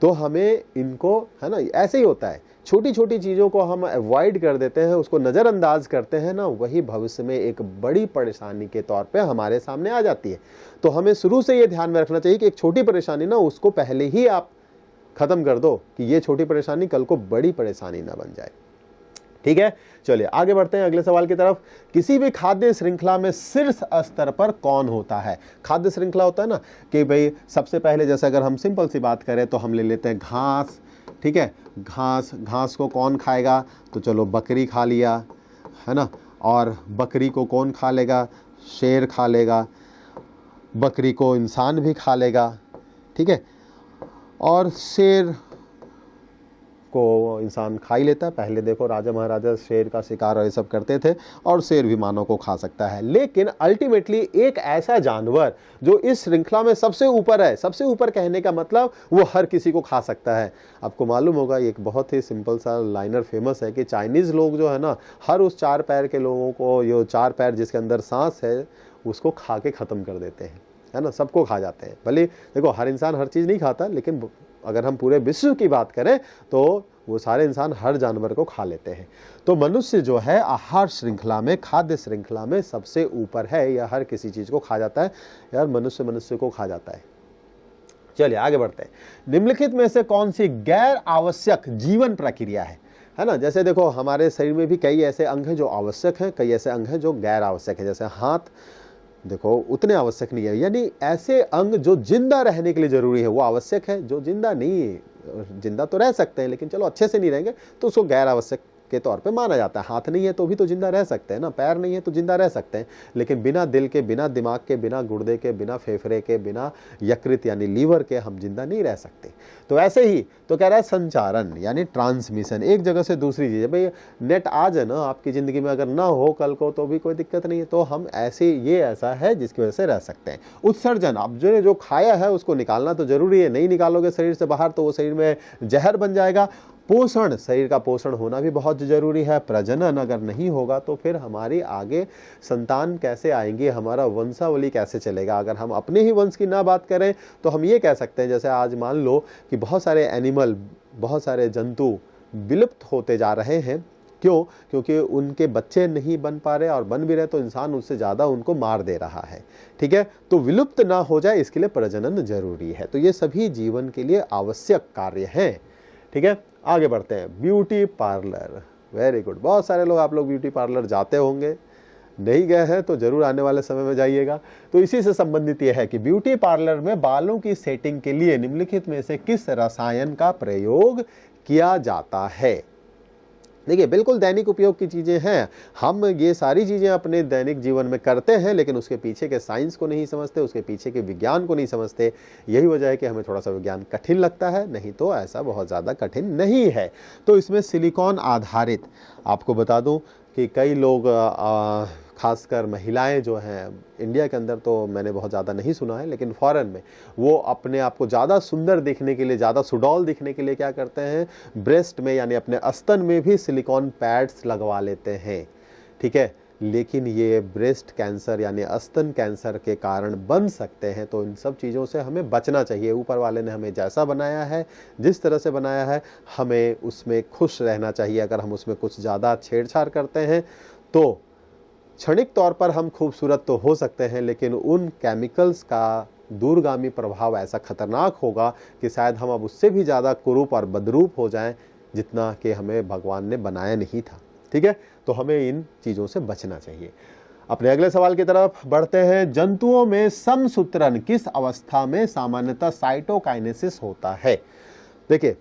तो हमें इनको, है ना, ऐसे ही होता है, छोटी छोटी चीज़ों को हम अवॉइड कर देते हैं, उसको नज़रअंदाज करते हैं ना, वही भविष्य में एक बड़ी परेशानी के तौर पे हमारे सामने आ जाती है। तो हमें शुरू से ये ध्यान में रखना चाहिए कि एक छोटी परेशानी ना, उसको पहले ही आप खत्म कर दो कि ये छोटी परेशानी कल को बड़ी परेशानी ना बन जाए। ठीक है, चलिए आगे बढ़ते हैं अगले सवाल की तरफ। किसी भी खाद्य श्रृंखला में शीर्ष स्तर पर कौन होता है? खाद्य श्रृंखला होता है ना कि भाई सबसे पहले, जैसे अगर हम सिंपल सी बात करें तो हम ले लेते हैं घास। ठीक है, घास को कौन खाएगा? तो चलो बकरी खा लिया, है ना। और बकरी को कौन खा लेगा? शेर खा लेगा। बकरी को इंसान भी खा लेगा। ठीक है, और शेर को इंसान खा ही लेता है। पहले देखो राजा महाराजा शेर का शिकार और ये सब करते थे, और शेर भी मानव को खा सकता है। लेकिन अल्टीमेटली एक ऐसा जानवर जो इस श्रृंखला में सबसे ऊपर है, सबसे ऊपर कहने का मतलब वो हर किसी को खा सकता है। आपको मालूम होगा, एक बहुत ही सिंपल सा लाइनर फेमस है कि चाइनीज लोग जो है ना, हर उस 4 पैर के लोगों को, ये 4 पैर जिसके अंदर सांस है, उसको खा के खत्म कर देते हैं, है ना। सबको खा जाते हैं। भले देखो हर इंसान हर चीज़ नहीं खाता, लेकिन अगर हम पूरे विश्व की बात करें तो वो सारे इंसान हर जानवर को खा लेते हैं। तो मनुष्य जो है आहार श्रृंखला में, खाद्य श्रृंखला में सबसे ऊपर है, या हर किसी चीज़ को खा जाता है। यार मनुष्य को खा जाता है। चलिए आगे बढ़ते हैं। निम्नलिखित में से कौन सी गैर आवश्यक जीवन प्रक्रिया है ना। जैसे देखो हमारे शरीर में भी कई ऐसे अंग हैं जो आवश्यक हैं, कई ऐसे अंग हैं जो गैर आवश्यक है। जैसे हाथ देखो उतने आवश्यक नहीं है, यानी ऐसे अंग जो जिंदा रहने के लिए जरूरी है वो आवश्यक है, जो जिंदा नहीं है, जिंदा तो रह सकते हैं लेकिन चलो अच्छे से नहीं रहेंगे तो उसको गैर आवश्यक के तौर पे माना जाता है। हाथ नहीं है तो भी तो जिंदा रह सकते हैं ना, पैर नहीं है तो जिंदा रह सकते हैं, लेकिन बिना दिल के, बिना दिमाग के, बिना गुर्दे के, बिना फेफड़े के, बिना यकृत यानी लीवर के हम जिंदा नहीं रह सकते। तो ऐसे ही तो कह रहा है संचारण यानी ट्रांसमिशन, एक जगह से दूसरी चीज़। भाई नेट आ जाए ना आपकी ज़िंदगी में, अगर ना हो कल को तो भी कोई दिक्कत नहीं है, तो हम ऐसे, ये ऐसा है जिसकी वजह से रह सकते हैं। उत्सर्जन, अब जो खाया है उसको निकालना तो जरूरी है, नहीं निकालोगे शरीर से बाहर तो वो शरीर में जहर बन जाएगा। पोषण, शरीर का पोषण होना भी बहुत जरूरी है। प्रजनन अगर नहीं होगा तो फिर हमारी आगे संतान कैसे आएंगे, हमारा वंशावली कैसे चलेगा। अगर हम अपने ही वंश की ना बात करें तो हम ये कह सकते हैं, जैसे आज मान लो कि बहुत सारे एनिमल, बहुत सारे जंतु विलुप्त होते जा रहे हैं। क्यों? क्योंकि उनके बच्चे नहीं बन पा रहे, और बन भी रहे तो इंसान उससे ज़्यादा उनको मार दे रहा है। ठीक है, तो विलुप्त ना हो जाए इसके लिए प्रजनन जरूरी है। तो ये सभी जीवन के लिए आवश्यक कार्य हैं। ठीक है, आगे बढ़ते हैं। Beauty parlour, very good. बहुत सारे लोग, आप लोग ब्यूटी पार्लर जाते होंगे, नहीं गए हैं तो जरूर आने वाले समय में जाइएगा। तो इसी से संबंधित यह है कि ब्यूटी पार्लर में बालों की सेटिंग के लिए निम्नलिखित में से किस रसायन का प्रयोग किया जाता है? देखिए बिल्कुल दैनिक उपयोग की चीज़ें हैं, हम ये सारी चीज़ें अपने दैनिक जीवन में करते हैं, लेकिन उसके पीछे के साइंस को नहीं समझते, उसके पीछे के विज्ञान को नहीं समझते। यही वजह है कि हमें थोड़ा सा विज्ञान कठिन लगता है, नहीं तो ऐसा बहुत ज़्यादा कठिन नहीं है। तो इसमें सिलिकॉन आधारित, आपको बता दूं कि कई लोग खासकर महिलाएं जो हैं, इंडिया के अंदर तो मैंने बहुत ज़्यादा नहीं सुना है, लेकिन फॉरेन में वो अपने आप को ज़्यादा सुंदर दिखने के लिए, ज़्यादा सुडौल दिखने के लिए क्या करते हैं, ब्रेस्ट में यानी अपने स्तन में भी सिलिकॉन पैड्स लगवा लेते हैं। ठीक है, लेकिन ये ब्रेस्ट कैंसर यानी स्तन कैंसर के कारण बन सकते हैं। तो इन सब चीज़ों से हमें बचना चाहिए। ऊपर वाले ने हमें जैसा बनाया है, जिस तरह से बनाया है, हमें उसमें खुश रहना चाहिए। अगर हम उसमें कुछ ज़्यादा छेड़छाड़ करते हैं तो क्षणिक तौर पर हम खूबसूरत तो हो सकते हैं, लेकिन उन केमिकल्स का दूरगामी प्रभाव ऐसा खतरनाक होगा कि शायद हम अब उससे भी ज़्यादा कुरूप और बदरूप हो जाएं, जितना कि हमें भगवान ने बनाया नहीं था। ठीक है, तो हमें इन चीज़ों से बचना चाहिए। अपने अगले सवाल की तरफ बढ़ते हैं। जंतुओं में समसूत्रण किस अवस्था में सामान्यतः साइटोकाइनेसिस होता है? देखिए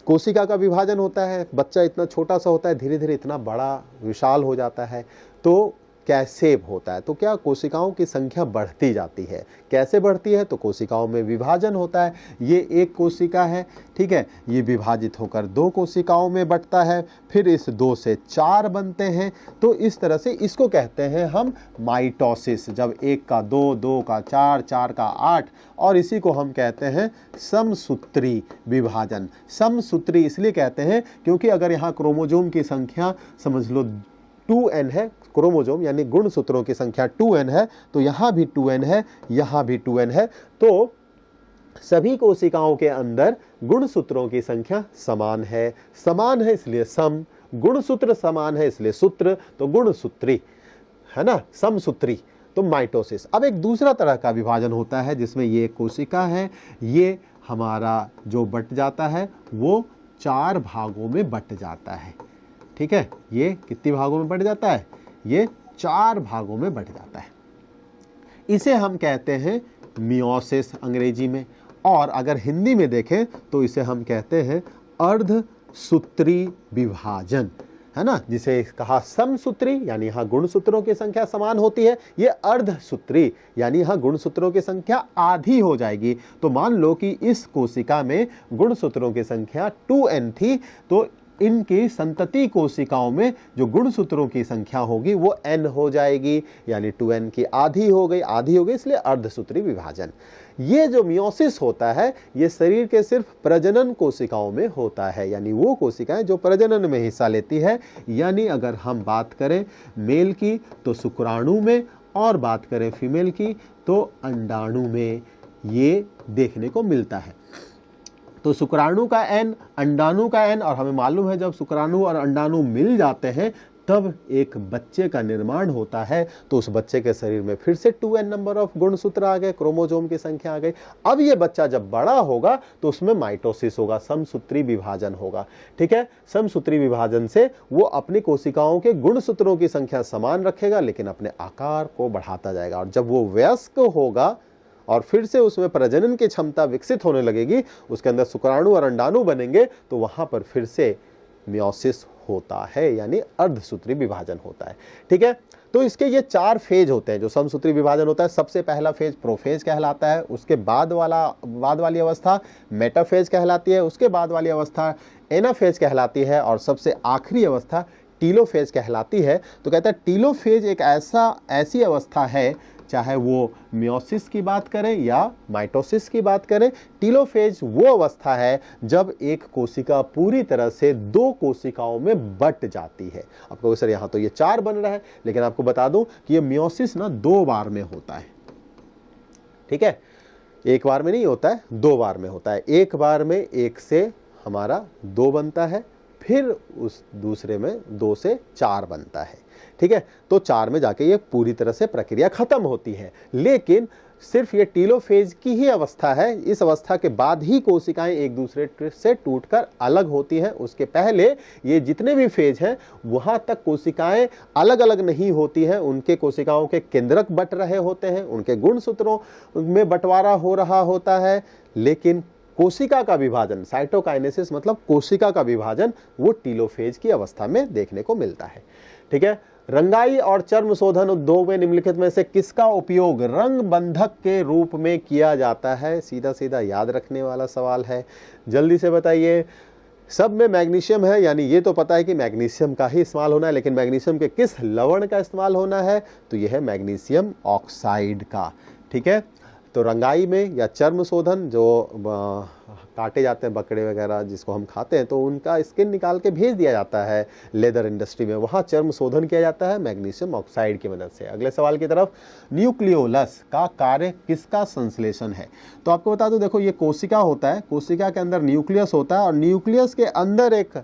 कोशिका का विभाजन होता है, बच्चा इतना छोटा सा होता है, धीरे धीरे इतना बड़ा विशाल हो जाता है। तो कैसे होता है? तो क्या कोशिकाओं की संख्या बढ़ती जाती है। कैसे बढ़ती है? तो कोशिकाओं में विभाजन होता है। ये एक कोशिका है, ठीक है, ये विभाजित होकर दो कोशिकाओं में बंटता है, फिर इस 2 से 4 बनते हैं। तो इस तरह से इसको कहते हैं हम माइटोसिस। जब 1 का 2, 2 का 4, 4 का 8, और इसी को हम कहते हैं समसूत्री विभाजन। समसूत्री इसलिए कहते हैं क्योंकि अगर यहाँ क्रोमोसोम की संख्या समझ लो 2n है, क्रोमोसोम यानी गुणसूत्रों की संख्या 2n है, तो यहाँ भी 2n है, यहाँ भी 2n है, तो सभी कोशिकाओं के अंदर गुणसूत्रों की संख्या समान है। समान है इसलिए सम, गुणसूत्र समान है इसलिए सूत्र, तो गुणसूत्री है ना, समसूत्री, तो माइटोसिस। अब एक दूसरा तरह का विभाजन होता है जिसमें ये कोशिका है, ये हमारा जो बट जाता है वो 4 भागों में बट जाता है, ठीक है। ये कितने भागों में बट जाता है? ये 4 भागों में बट जाता है। इसे हम कहते हैं मियोसिस अंग्रेजी में, और अगर हिंदी में देखें तो इसे हम कहते हैं अर्धसूत्री विभाजन, है ना, जिसे कहा समसूत्री यानी यहाँ गुणसूत्रों की संख्या समान होती है, ये अर्धसूत्री यानी यहाँ गुणसूत्रों की संख्या आधी हो जाएगी। तो मान लो कि इस कोशिका में गुणसूत्रों की संख्या 2n थी, तो इनकी संतति कोशिकाओं में जो गुणसूत्रों की संख्या होगी वो n हो जाएगी, यानी 2n की आधी हो गई, इसलिए अर्धसूत्री विभाजन। ये जो मियोसिस होता है ये शरीर के सिर्फ प्रजनन कोशिकाओं में होता है, यानी वो कोशिकाएं जो प्रजनन में हिस्सा लेती है। यानी अगर हम बात करें मेल की तो शुक्राणु में, और बात करें फीमेल की तो अंडाणु में ये देखने को मिलता है। तो शुक्राणु का n, अंडाणु का n, और हमें मालूम है जब शुक्राणु और अंडाणु मिल जाते हैं तब एक बच्चे का निर्माण होता है। तो उस बच्चे के शरीर में फिर से 2n नंबर ऑफ गुणसूत्र आ गए, क्रोमोसोम की संख्या आ गई। अब ये बच्चा जब बड़ा होगा तो उसमें माइटोसिस होगा, समसूत्री विभाजन होगा, ठीक है। समसूत्री विभाजन से वो अपनी कोशिकाओं के गुणसूत्रों की संख्या समान रखेगा लेकिन अपने आकार को बढ़ाता जाएगा, और जब वो वयस्क होगा और फिर से उसमें प्रजनन की क्षमता विकसित होने लगेगी, उसके अंदर शुक्राणु और अंडाणु बनेंगे, तो वहां पर फिर से मियोसिस होता है, यानी अर्धसूत्री विभाजन होता है, ठीक है। तो इसके ये 4 फेज होते हैं जो समसूत्री विभाजन होता है। सबसे पहला फेज प्रोफेज कहलाता है, उसके बाद वाली अवस्था मेटाफेज कहलाती है, उसके बाद वाली अवस्था एनाफेज कहलाती है, और सबसे आखिरी अवस्था टीलोफेज कहलाती है। तो कहता है टीलोफेज एक ऐसी अवस्था है, चाहे वो मियोसिस की बात करें या माइटोसिस की बात करें, टीलोफेज वो अवस्था है जब एक कोशिका पूरी तरह से 2 कोशिकाओं में बट जाती है। आपको सर यहाँ तो ये 4 बन रहा है, लेकिन आपको बता दूं कि ये मियोसिस ना 2 बार में होता है, ठीक है। 1 बार में नहीं होता है, 2 बार में होता है। 1 बार में 1 से हमारा 2 बनता है, फिर उस दूसरे में 2 से 4 बनता है, ठीक है। तो 4 में जाके ये पूरी तरह से प्रक्रिया खत्म होती है। लेकिन सिर्फ ये टीलोफेज की ही अवस्था है, इस अवस्था के बाद ही कोशिकाएं एक दूसरे से टूटकर अलग होती हैं। उसके पहले ये जितने भी फेज हैं वहां तक कोशिकाएं अलग अलग नहीं होती हैं, उनके कोशिकाओं के केंद्रक बट रहे होते हैं, उनके गुणसूत्रों में बंटवारा हो रहा होता है, लेकिन कोशिका का विभाजन, साइटोकाइनेसिस मतलब कोशिका का विभाजन, वो टीलोफेज की अवस्था में देखने को मिलता है, ठीक है। रंगाई और चर्म शोधन उद्योग में निम्नलिखित में से किसका उपयोग रंग बंधक के रूप में किया जाता है? सीधा सीधा याद रखने वाला सवाल है, जल्दी से बताइए। सब में मैग्नीशियम है, यानी ये तो पता है कि मैग्नीशियम का ही इस्तेमाल होना है, लेकिन मैग्नीशियम के किस लवण का इस्तेमाल होना है? तो यह है मैग्नीशियम ऑक्साइड का, ठीक है। तो रंगाई में या चर्म शोधन, जो काटे जाते हैं बकरे वगैरह जिसको हम खाते हैं, तो उनका स्किन निकाल के भेज दिया जाता है लेदर इंडस्ट्री में, वहाँ चर्म शोधन किया जाता है मैग्नीशियम ऑक्साइड की मदद से। अगले सवाल की तरफ, न्यूक्लियोलस का कार्य किसका संश्लेषण है? तो आपको बता दूं, देखो ये कोशिका होता है, कोशिका के अंदर न्यूक्लियस होता है, और न्यूक्लियस के अंदर एक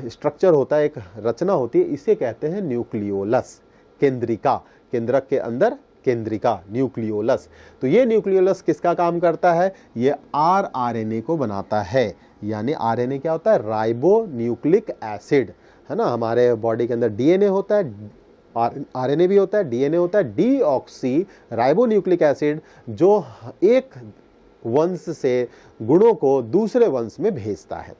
स्ट्रक्चर होता है, एक रचना होती है, इसे कहते हैं न्यूक्लियोलस, केंद्रिका, केंद्रक के अंदर केंद्रिका, न्यूक्लियोलस। तो ये न्यूक्लियोलस किसका काम करता है? ये आरएनए को बनाता है, यानी आरएनए क्या होता है? राइबो न्यूक्लिक एसिड, है ना। हमारे बॉडी के अंदर डीएनए होता है, आरएनए भी होता है, डीएनए होता है, डीऑक्सी राइबो न्यूक्लिक एसिड, जो एक वंश से गुणों को दूसरे वंश में भेजता है।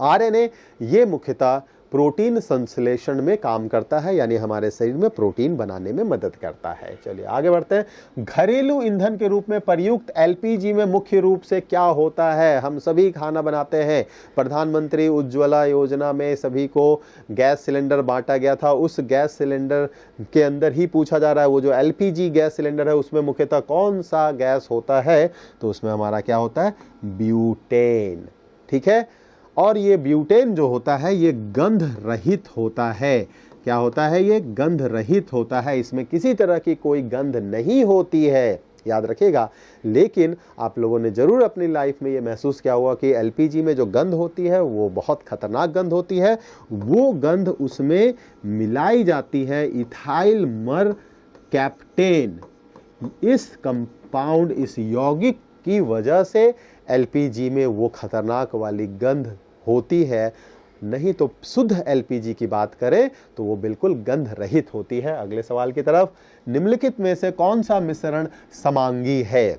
आरएनए ये मुख्यतः प्रोटीन संश्लेषण में काम करता है, यानी हमारे शरीर में प्रोटीन बनाने में मदद करता है। चलिए आगे बढ़ते हैं। घरेलू ईंधन के रूप में प्रयुक्त एलपीजी में मुख्य रूप से क्या होता है? हम सभी खाना बनाते हैं। प्रधानमंत्री उज्ज्वला योजना में सभी को गैस सिलेंडर बांटा गया था। उस गैस सिलेंडर के अंदर ही पूछा जा रहा है, वो जो एलपीजी गैस सिलेंडर है उसमें मुख्यतः कौन सा गैस होता है? तो उसमें हमारा क्या होता है? ब्यूटेन। ठीक है, और ये ब्यूटेन जो होता है ये गंध रहित होता है। क्या होता है? ये गंध रहित होता है, इसमें किसी तरह की कोई गंध नहीं होती है, याद रखिएगा। लेकिन आप लोगों ने जरूर अपनी लाइफ में ये महसूस किया होगा कि एलपीजी में जो गंध होती है वो बहुत खतरनाक गंध होती है। वो गंध उसमें मिलाई जाती है इथाइल मर कैप्टेन। इस कंपाउंड, इस यौगिक की वजह से एलपीजी में वो खतरनाक वाली गंध होती है। नहीं तो शुद्ध एलपीजी की बात करें तो वो बिल्कुल गंध रहित होती है। अगले सवाल की तरफ। निम्नलिखित में से कौन सा मिश्रण समांगी है?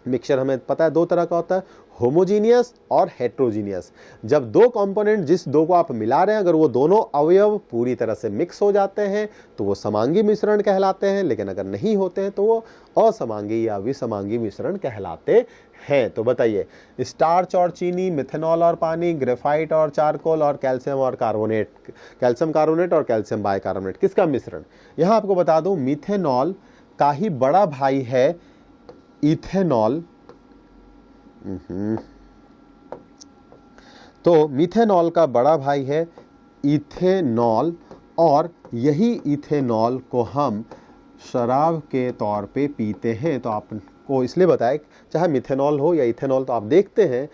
मिक्सचर हमें पता है दो तरह का होता है, होमोजीनियस और हेट्रोजीनियस। जब दो कंपोनेंट, जिस दो को आप मिला रहे हैं, अगर वो दोनों अवयव पूरी तरह से मिक्स हो जाते हैं तो वो समांगी मिश्रण कहलाते हैं, लेकिन अगर नहीं होते हैं तो वो असमांगी या विसमांगी मिश्रण कहलाते हैं। तो बताइए, स्टार्च और चीनी, मिथेनॉल और पानी, ग्रेफाइट और चारकोल और कैल्शियम और कार्बोनेट, कैल्शियम कार्बोनेट और कैल्शियम बाइकार्बोनेट, किसका मिश्रण? यहां आपको बता दूं, मिथेनॉल का ही बड़ा भाई है इथेनॉल। तो मिथेनॉल का बड़ा भाई है इथेनॉल, और यही इथेनॉल को हम शराब के तौर पे पीते हैं। तो आपको इसलिए बताया, चाहे मिथेनॉल हो या इथेनॉल, तो आप देखते हैं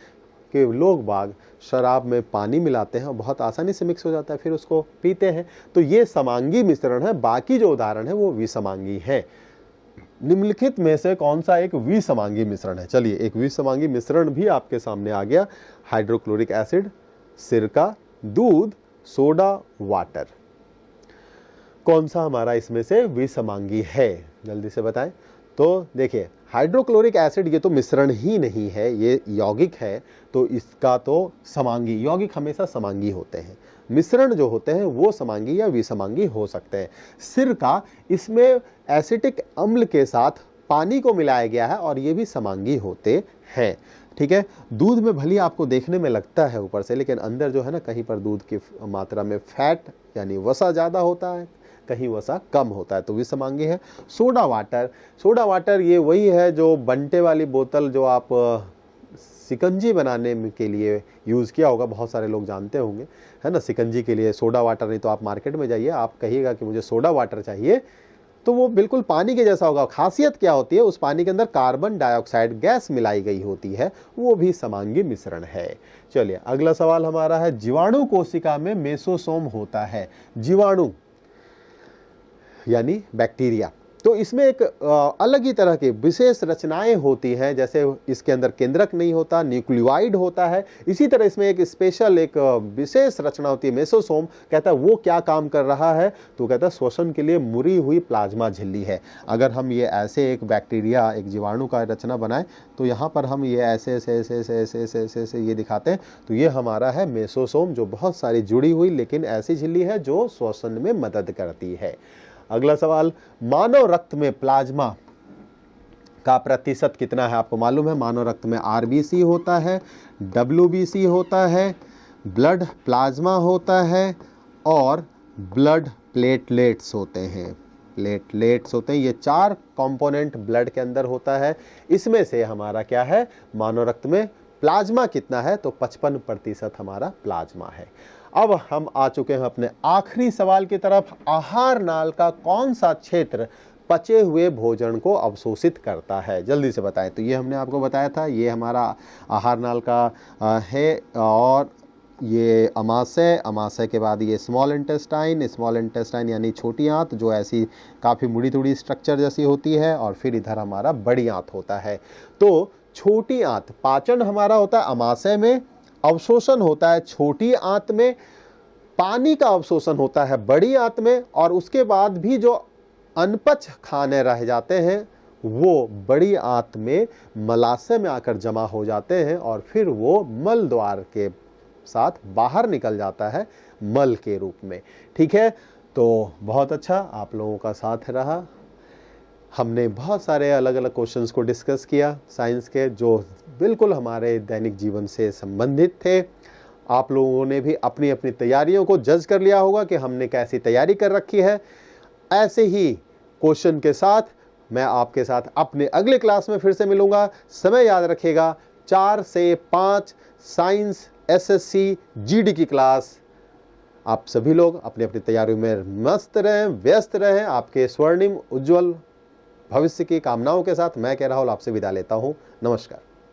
कि लोग बाग शराब में पानी मिलाते हैं और बहुत आसानी से मिक्स हो जाता है, फिर उसको पीते हैं। तो ये समांगी मिश्रण है। बाकी जो उदाहरण है वो विसमांगी है। निम्नलिखित में से कौन सा एक विसमांगी मिश्रण है? चलिए, एक विसमांगी मिश्रण भी आपके सामने आ गया। हाइड्रोक्लोरिक एसिड, सिरका, दूध, सोडा, वाटर। कौन सा हमारा इसमें से विसमांगी है? जल्दी से बताएं। तो देखिए, हाइड्रोक्लोरिक एसिड ये तो मिश्रण ही नहीं है, ये यौगिक है, तो इसका तो समांगी। यौगिक हमेशा समांगी होते हैं, मिश्रण जो होते हैं वो समांगी या विसमांगी हो सकते हैं। सिरका, इसमें एसिटिक अम्ल के साथ पानी को मिलाया गया है और ये भी समांगी होते हैं। ठीक है, दूध में भली आपको देखने में लगता है ऊपर से, लेकिन अंदर जो है ना, कहीं पर दूध की मात्रा में फैट यानी वसा ज़्यादा होता है, कहीं वसा कम होता है, तो विसमांगी है। सोडा वाटर, सोडा वाटर ये वही है जो बंटे वाली बोतल जो आप सिकंजी बनाने के लिए यूज़ किया होगा, बहुत सारे लोग जानते होंगे, है ना, सिकंजी के लिए सोडा वाटर। नहीं तो आप मार्केट में जाइए, आप कहिएगा कि मुझे सोडा वाटर चाहिए, तो वो बिल्कुल पानी के जैसा होगा। खासियत क्या होती है? उस पानी के अंदर कार्बन डाइऑक्साइड गैस मिलाई गई होती है, वो भी समांगी मिश्रण है। चलिए अगला सवाल हमारा है, जीवाणु कोशिका में मेसोसोम होता है। जीवाणु यानी बैक्टीरिया, तो इसमें एक अलग ही तरह की विशेष रचनाएं होती हैं। जैसे इसके अंदर केंद्रक नहीं होता, न्यूक्लियोइड होता है। इसी तरह इसमें एक स्पेशल, एक विशेष रचना होती है मेसोसोम। कहता है वो क्या काम कर रहा है? तो कहता है श्वसन के लिए मुड़ी हुई प्लाज्मा झिल्ली है। अगर हम ये ऐसे एक बैक्टीरिया, एक जीवाणु का रचना बनाएं, तो यहाँ पर हम ये ऐसे ऐसे ऐसे ऐसे ऐसे ऐसे ऐसे ऐसे ये दिखाते हैं, तो ये हमारा है मेसोसोम, जो बहुत सारी जुड़ी हुई लेकिन ऐसी झिल्ली है जो श्वसन में मदद करती है। अगला सवाल, मानव रक्त में प्लाज्मा का प्रतिशत कितना है? आपको मालूम है, मानव रक्त में आरबीसी होता है, डब्ल्यूबीसी होता है, ब्लड प्लाज्मा होता है और ब्लड प्लेटलेट्स होते हैं। प्लेटलेट्स होते हैं, ये चार कंपोनेंट ब्लड के अंदर होता है। इसमें से हमारा क्या है, मानव रक्त में प्लाज्मा कितना है? तो 55% हमारा प्लाज्मा है। अब हम आ चुके हैं अपने आखिरी सवाल की तरफ। आहार नाल का कौन सा क्षेत्र पचे हुए भोजन को अवशोषित करता है? जल्दी से बताएं। तो ये हमने आपको बताया था, ये हमारा आहार नाल का है, और ये अमाशय, अमाशय के बाद ये स्मॉल इंटेस्टाइन, स्मॉल इंटेस्टाइन यानी छोटी आंत, जो ऐसी काफ़ी मुड़ी तुड़ी स्ट्रक्चर जैसी होती है, और फिर इधर हमारा बड़ी आंत होता है। तो छोटी आंत, पाचन हमारा होता है अमाशय में, अवशोषण होता है छोटी आंत में, पानी का अवशोषण होता है बड़ी आंत में, और उसके बाद भी जो अनपच खाने रह जाते हैं वो बड़ी आंत में मलाशय में आकर जमा हो जाते हैं, और फिर वो मल द्वार के साथ बाहर निकल जाता है मल के रूप में। ठीक है, तो बहुत अच्छा आप लोगों का साथ रहा। हमने बहुत सारे अलग अलग क्वेश्चंस को डिस्कस किया साइंस के, जो बिल्कुल हमारे दैनिक जीवन से संबंधित थे। आप लोगों ने भी अपनी अपनी तैयारियों को जज कर लिया होगा कि हमने कैसी तैयारी कर रखी है। ऐसे ही क्वेश्चन के साथ मैं आपके साथ अपने अगले क्लास में फिर से मिलूंगा। समय याद रखिएगा, 4 से 5 साइंस एसएससी जीडी की क्लास। आप सभी लोग अपनी अपनी तैयारियों में मस्त रहें, व्यस्त रहें। आपके स्वर्णिम उज्जवल भविष्य की कामनाओं के साथ मैं राहुल आपसे विदा लेता हूं। नमस्कार।